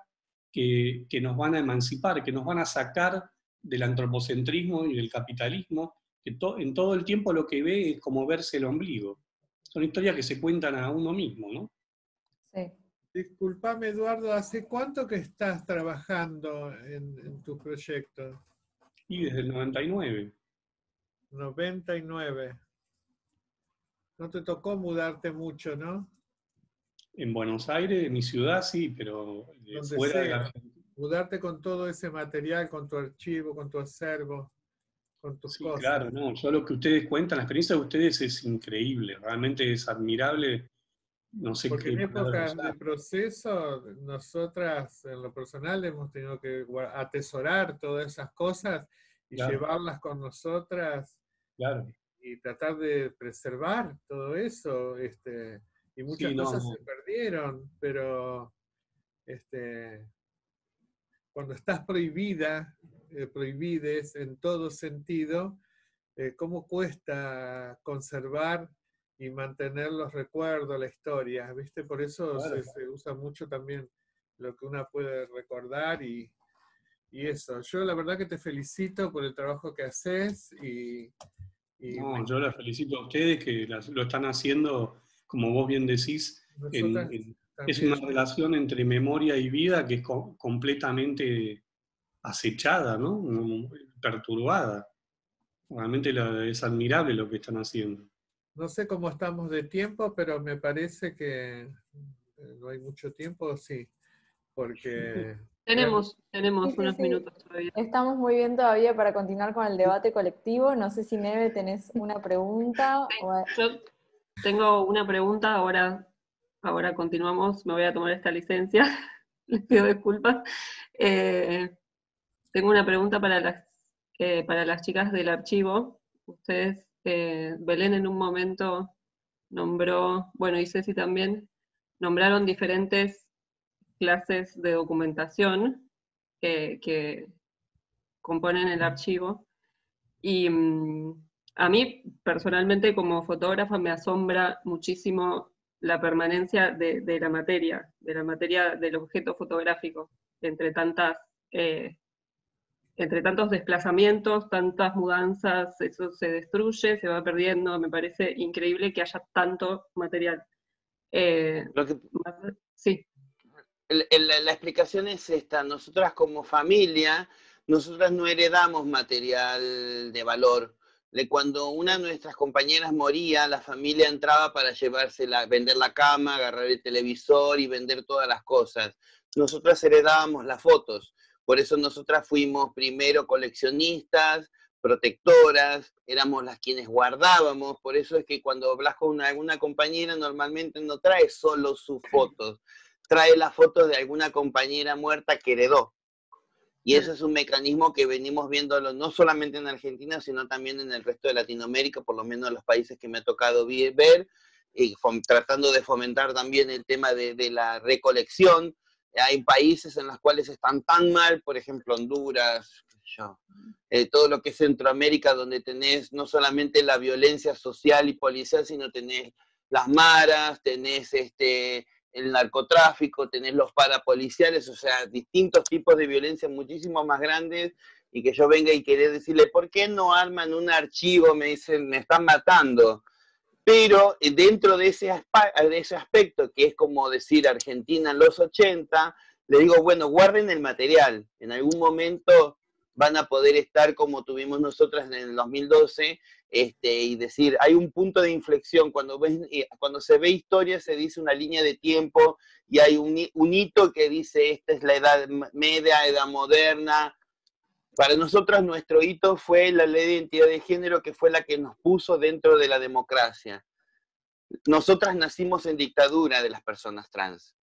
que nos van a emancipar, que nos van a sacar del antropocentrismo y del capitalismo, que en todo el tiempo lo que ve es como verse el ombligo. Son historias que se cuentan a uno mismo, ¿no? Sí. Disculpame, Eduardo, ¿hace cuánto que estás trabajando en tu proyecto? Y desde el 99. 99. No te tocó mudarte mucho, ¿no? En Buenos Aires, en mi ciudad, sí, pero Donde fuera de la sea. Argentina. Mudarte con todo ese material, con tu archivo, con tu acervo, con tus Sí, cosas. claro, no. Yo lo que ustedes cuentan, la experiencia de ustedes es increíble, realmente es admirable. No sé Porque qué en palabras épocas de usar. proceso, nosotras en lo personal hemos tenido que atesorar todas esas cosas y Claro, llevarlas con nosotras claro. y tratar de preservar todo eso. Y muchas Sí, no, cosas no. se perdieron, pero cuando estás prohibida, prohibides en todo sentido, cómo cuesta conservar y mantener los recuerdos, la historia, ¿viste? Por eso Claro. se usa mucho también lo que una puede recordar y eso. Yo la verdad que te felicito por el trabajo que haces y No, yo las felicito a ustedes que lo están haciendo, como vos bien decís, nosotras es también. una relación entre memoria y vida que es completamente acechada, ¿no? Perturbada. Realmente es admirable lo que están haciendo. No sé cómo estamos de tiempo, pero me parece que no hay mucho tiempo, sí, porque realmente Sí, Tenemos sí, unos sí. minutos todavía. Estamos muy bien todavía para continuar con el debate colectivo. No sé si Neve tenés una pregunta. Yo tengo una pregunta, ahora continuamos, me voy a tomar esta licencia, les pido disculpas. Tengo una pregunta para las chicas del archivo. Ustedes, Belén en un momento nombró, bueno, y Ceci también, nombraron diferentes clases de documentación que componen el archivo. Y a mí, personalmente, como fotógrafa, me asombra muchísimo la permanencia de la materia del objeto fotográfico, entre tantas, entre tantos desplazamientos, tantas mudanzas, eso se destruye, se va perdiendo. Me parece increíble que haya tanto material. Lo que, Sí, la explicación es esta. Nosotras como familia, nosotras no heredamos material de valor. Cuando una de nuestras compañeras moría, la familia entraba para llevársela, vender la cama, agarrar el televisor y vender todas las cosas. Nosotras heredábamos las fotos. Por eso nosotras fuimos primero coleccionistas, protectoras, éramos las quienes guardábamos. Por eso es que cuando hablas con alguna compañera, normalmente no trae solo sus fotos, trae las fotos de alguna compañera muerta que heredó. Y ese es un mecanismo que venimos viéndolo no solamente en Argentina, sino también en el resto de Latinoamérica, por lo menos en los países que me ha tocado ver, y tratando de fomentar también el tema de la recolección. Hay países en los cuales están tan mal, por ejemplo Honduras, todo lo que es Centroamérica, donde tenés no solamente la violencia social y policial, sino tenés las maras, tenés el narcotráfico, tenés los parapoliciales, o sea, distintos tipos de violencia muchísimo más grandes, y que yo venga y querer decirle, ¿por qué no arman un archivo? Me dicen, me están matando. Pero dentro de ese aspecto, que es como decir Argentina en los 80, le digo, bueno, guarden el material, en algún momento van a poder estar como tuvimos nosotras en el 2012, y decir, hay un punto de inflexión, cuando se ve historia se dice una línea de tiempo y hay un hito que dice, esta es la edad media, edad moderna. Para nosotras nuestro hito fue la ley de identidad de género, que fue la que nos puso dentro de la democracia. Nosotras nacimos en dictadura de las personas trans.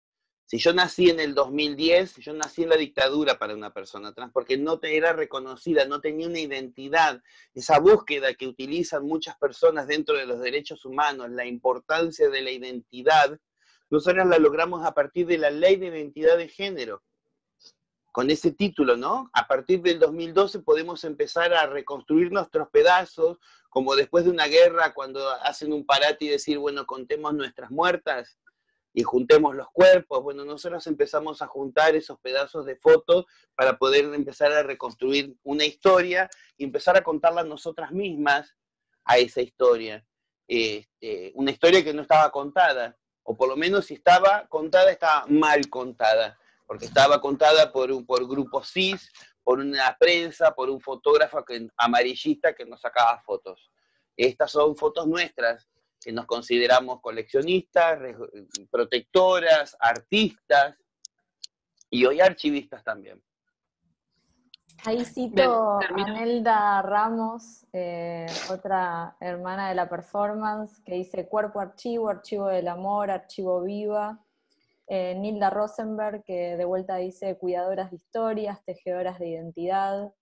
Si yo nací en el 2010, yo nací en la dictadura para una persona trans, porque no era reconocida, no tenía una identidad. Esa búsqueda que utilizan muchas personas dentro de los derechos humanos, la importancia de la identidad, nosotros la logramos a partir de la ley de identidad de género. Con ese título, ¿no? A partir del 2012 podemos empezar a reconstruir nuestros pedazos, como después de una guerra, cuando hacen un parate y decir, bueno, contemos nuestras muertas y juntemos los cuerpos. Bueno, nosotros empezamos a juntar esos pedazos de fotos para poder empezar a reconstruir una historia y empezar a contarla nosotras mismas a esa historia. Una historia que no estaba contada. o por lo menos si estaba contada, estaba mal contada, porque estaba contada por grupos cis, por una prensa, por un fotógrafo amarillista que nos sacaba fotos. Estas son fotos nuestras, que nos consideramos coleccionistas, protectoras, artistas, y hoy archivistas también. Ahí cito Bien, a Nelda Ramos, otra hermana de la performance, que dice cuerpo archivo, archivo del amor, archivo viva. Nilda Rosenberg, que de vuelta dice cuidadoras de historias, tejedoras de identidad.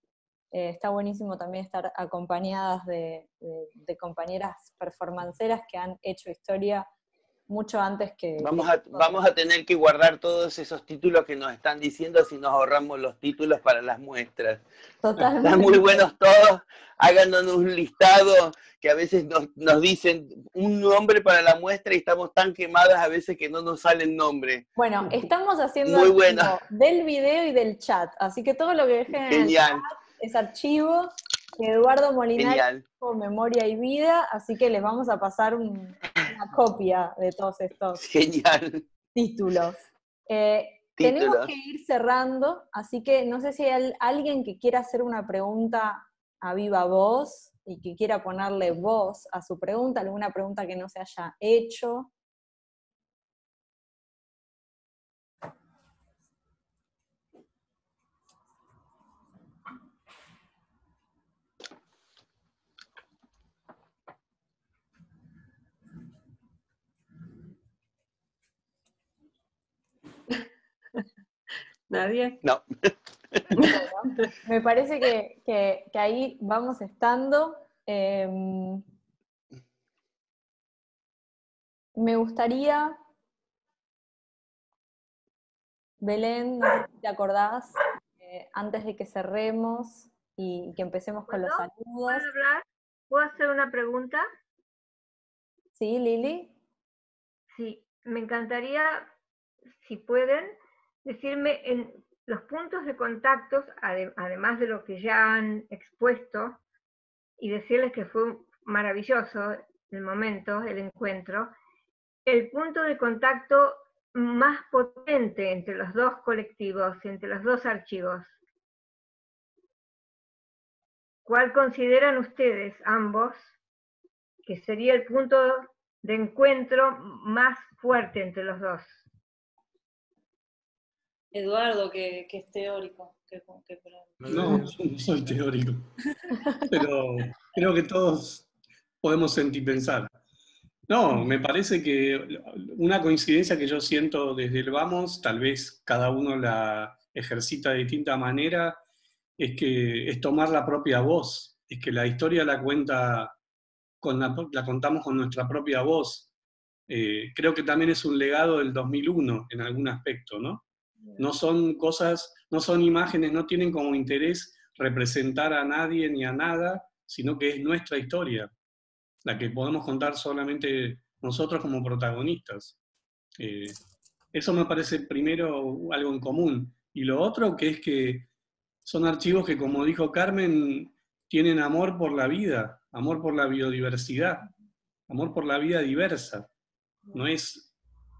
Está buenísimo también estar acompañadas de compañeras performanceras que han hecho historia mucho antes que... Vamos a tener que guardar todos esos títulos que nos están diciendo, si nos ahorramos los títulos para las muestras. Totalmente. Están muy buenos todos, háganos un listado, que a veces nos dicen un nombre para la muestra y estamos tan quemadas a veces que no nos sale el nombre. Bueno, estamos haciendo muy archivo bueno. del video y del chat, así que todo lo que dejen en el chat es archivo. Eduardo Molinari con Memoria y Vida, así que les vamos a pasar una copia de todos estos títulos. Tenemos que ir cerrando, así que no sé si hay alguien que quiera hacer una pregunta a viva voz y que quiera ponerle voz a su pregunta, alguna pregunta que no se haya hecho. ¿Nadie? No. Bueno, me parece que ahí vamos estando. Me gustaría, Belén, no sé si te acordás, antes de que cerremos y que empecemos con los saludos. ¿Puedo hablar? ¿Puedo hacer una pregunta? ¿Sí, Lili? Sí, me encantaría, si pueden, decirme en los puntos de contactos, además de lo que ya han expuesto, y decirles que fue maravilloso el momento, el encuentro, el punto de contacto más potente entre los dos colectivos, entre los dos archivos. ¿Cuál consideran ustedes, ambos, que sería el punto de encuentro más fuerte entre los dos? Eduardo, que es teórico. No, yo no soy teórico, pero creo que todos podemos sentir pensar. No, me parece que una coincidencia que yo siento desde el Vamos, tal vez cada uno la ejercita de distinta manera, es que es tomar la propia voz, es que la historia la contamos con nuestra propia voz. Creo que también es un legado del 2001 en algún aspecto, ¿no? No son cosas, no son imágenes, no tienen como interés representar a nadie ni a nada, sino que es nuestra historia, la que podemos contar solamente nosotros como protagonistas. Eso me parece primero algo en común. Y lo otro que es que son archivos que, como dijo Carmen, tienen amor por la vida, amor por la biodiversidad, amor por la vida diversa. No es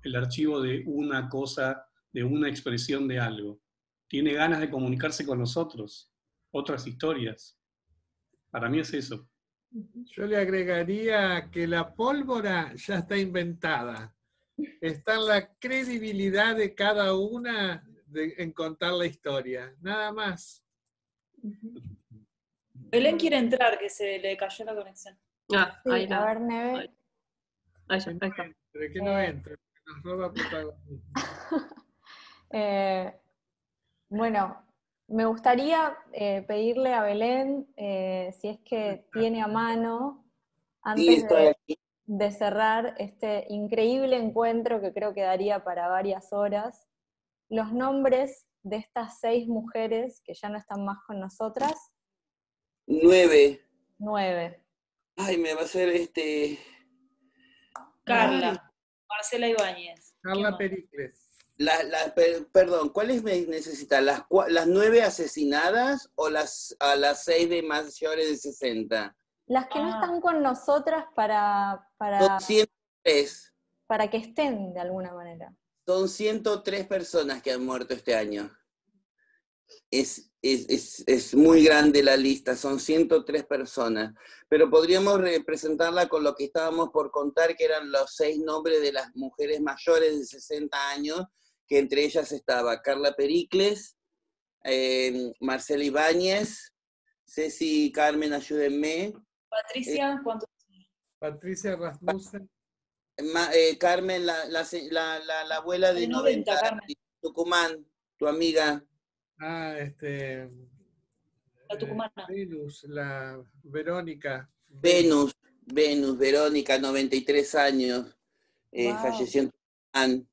el archivo de una cosa, de una expresión de algo. Tiene ganas de comunicarse con nosotros, otras historias. Para mí es eso. Yo le agregaría que la pólvora ya está inventada. Está en la credibilidad de cada una en contar la historia. Nada más. Belén quiere entrar, que se le cayó la conexión. Ah, Sí, ahí a ver, Neve. Ahí está. Que no entre, que nos roba protagonismo. Bueno, me gustaría pedirle a Belén, si es que tiene a mano, antes de cerrar este increíble encuentro que creo que daría para varias horas, los nombres de estas 6 mujeres que ya no están más con nosotras. 9. Ay, me va a hacer Carla, Marcela Ibáñez. Carla Pericles. Perdón, ¿cuáles me necesitan? ¿Las 9 asesinadas o a las 6 de mayores de 60? Las que no están con nosotras para... 203. para que estén de alguna manera. Son 103 personas que han muerto este año. Es muy grande la lista, son 103 personas. Pero podríamos representarla con lo que estábamos por contar, que eran los 6 nombres de las mujeres mayores de 60 años, que entre ellas estaba Carla Pericles, Marcela Ibáñez, Ceci Carmen, ayúdenme. Patricia, ¿cuánto? Patricia Rasmussen. Carmen, la abuela de 90, Carmen. Tucumán, tu amiga. Ah, La tucumana. Venus, la Verónica. Venus, Verónica, 93 años, Wow. falleció en Tucumán.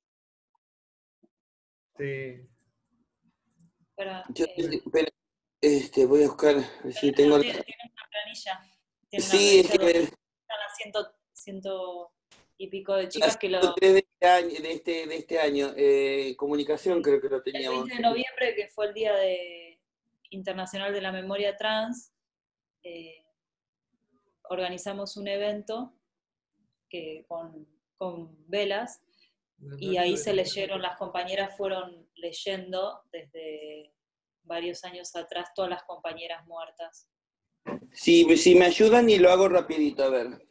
Sí. Voy a buscar si tengo... Tiene una planilla. Sí, es que... Están a ciento y pico de chicas que lo... De este año, comunicación creo que lo El teníamos. 20 de noviembre, que fue el Día Internacional de la Memoria Trans, organizamos un evento con velas, y ahí se leyeron, las compañeras fueron leyendo desde varios años atrás todas las compañeras muertas. Sí, si me ayudan y lo hago rapidito, a ver.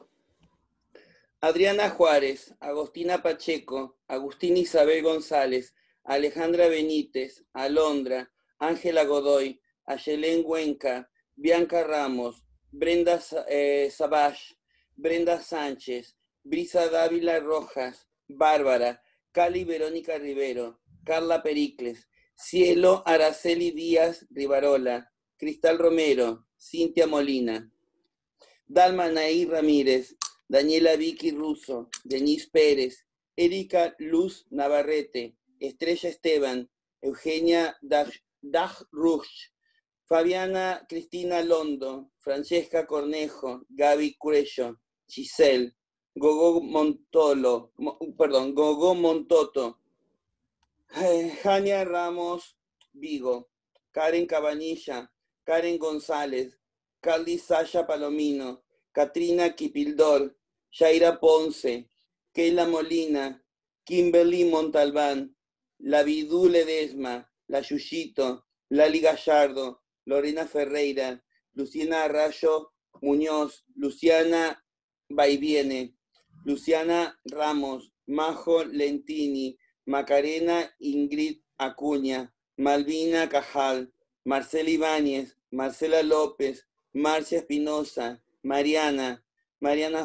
Adriana Juárez, Agostina Pacheco, Agustín Isabel González, Alejandra Benítez, Alondra, Ángela Godoy, Ayelén Huenca, Bianca Ramos, Brenda Savage, Brenda Sánchez, Brisa Dávila Rojas, Bárbara, Cali Verónica Rivero, Carla Pericles, Cielo Araceli Díaz Rivarola, Cristal Romero, Cintia Molina, Dalma Naí Ramírez, Daniela Vicky Russo, Denise Pérez, Erika Luz Navarrete, Estrella Esteban, Eugenia Dajrush, Fabiana Cristina Londo, Francesca Cornejo, Gaby Cuello, Giselle, Gogo Montoto, Jania Ramos Vigo, Karen Cabanilla, Karen González, Carly Sasha Palomino, Katrina Kipildor, Shaira Ponce, Keila Molina, Kimberly Montalbán, la Vidú Ledesma, la Yuyito, Lali Gallardo, Lorena Ferreira, Luciana Arrayo Muñoz, Luciana Baiviene, Luciana Ramos, Majo Lentini, Macarena Ingrid Acuña, Malvina Cajal, Marcela Ibáñez, Marcela López, Marcia Espinosa, Mariana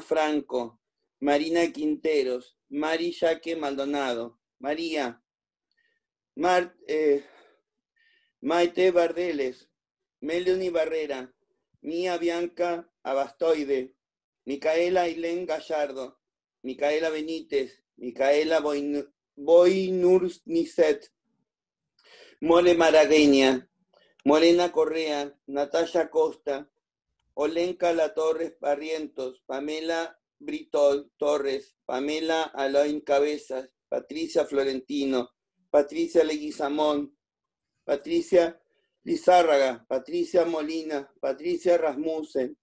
Franco, Marina Quinteros, Mari Yaque Maldonado, María, Maite Bardeles, Melanie Barrera, Mía Bianca Abastoide, Micaela Ailén Gallardo, Micaela Benítez, Micaela Boynurnicet, Mole Maragueña, Morena Correa, Natalia Costa, Olenka La Torres Barrientos, Pamela Britol Torres, Pamela Alain Cabezas, Patricia Florentino, Patricia Leguizamón, Patricia Lizárraga, Patricia Molina, Patricia Rasmussen,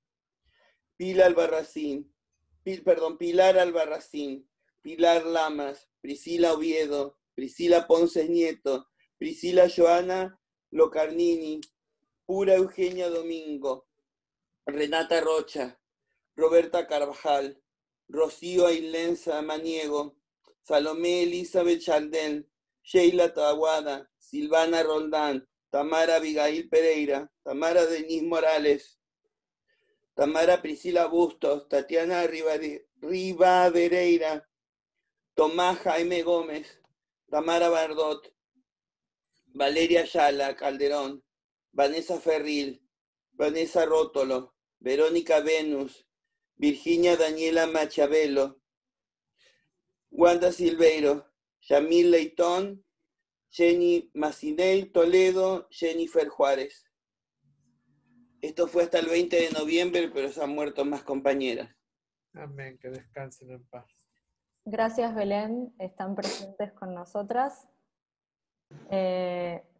Pilar Albarracín, Pilar Lamas, Priscila Oviedo, Priscila Ponce Nieto, Priscila Joana Locarnini, Pura Eugenia Domingo, Renata Rocha, Roberta Carvajal, Rocío Ailén Samaniego, Salomé Elizabeth Chaldén, Sheila Taguada, Silvana Roldán, Tamara Abigail Pereira, Tamara Denise Morales, Tamara Priscila Bustos, Tatiana Rivadereira, Tomás Jaime Gómez, Tamara Bardot, Valeria Ayala Calderón, Vanessa Ferril, Vanessa Rótolo, Verónica Venus, Virginia Daniela Machabelo, Wanda Silveiro, Yamil Leitón, Jenny Macinel Toledo, Jennifer Juárez. Esto fue hasta el 20 de noviembre, pero se han muerto más compañeras. Amén, que descansen en paz. Gracias, Belén, están presentes con nosotras.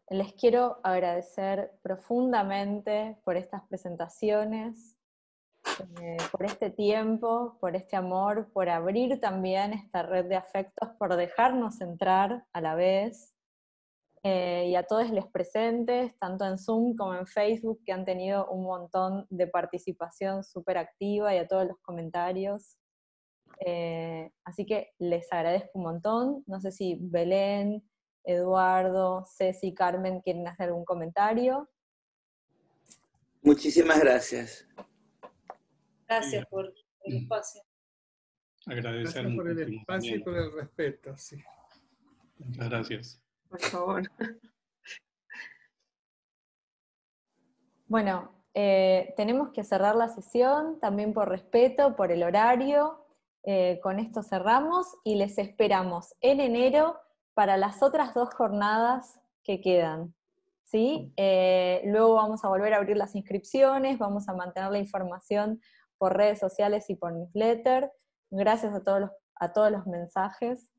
Les quiero agradecer profundamente por estas presentaciones, por este tiempo, por este amor, por abrir también esta red de afectos, por dejarnos entrar a la vez. Y a todos los presentes, tanto en Zoom como en Facebook, que han tenido un montón de participación súper activa, y a todos los comentarios. Así que les agradezco un montón. No sé si Belén, Eduardo, Ceci, Carmen quieren hacer algún comentario. Muchísimas gracias. Gracias por el espacio. Agradecer Gracias por el muchísimo espacio y también. por el respeto, sí. Muchas gracias. Por favor. Bueno, tenemos que cerrar la sesión, también por respeto, por el horario. Con esto cerramos y les esperamos en enero para las otras 2 jornadas que quedan. ¿Sí? Luego vamos a volver a abrir las inscripciones, vamos a mantener la información por redes sociales y por newsletter. Gracias a todos los mensajes.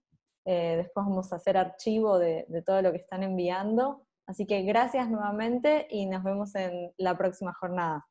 Después vamos a hacer archivo de todo lo que están enviando. Así que gracias nuevamente y nos vemos en la próxima jornada.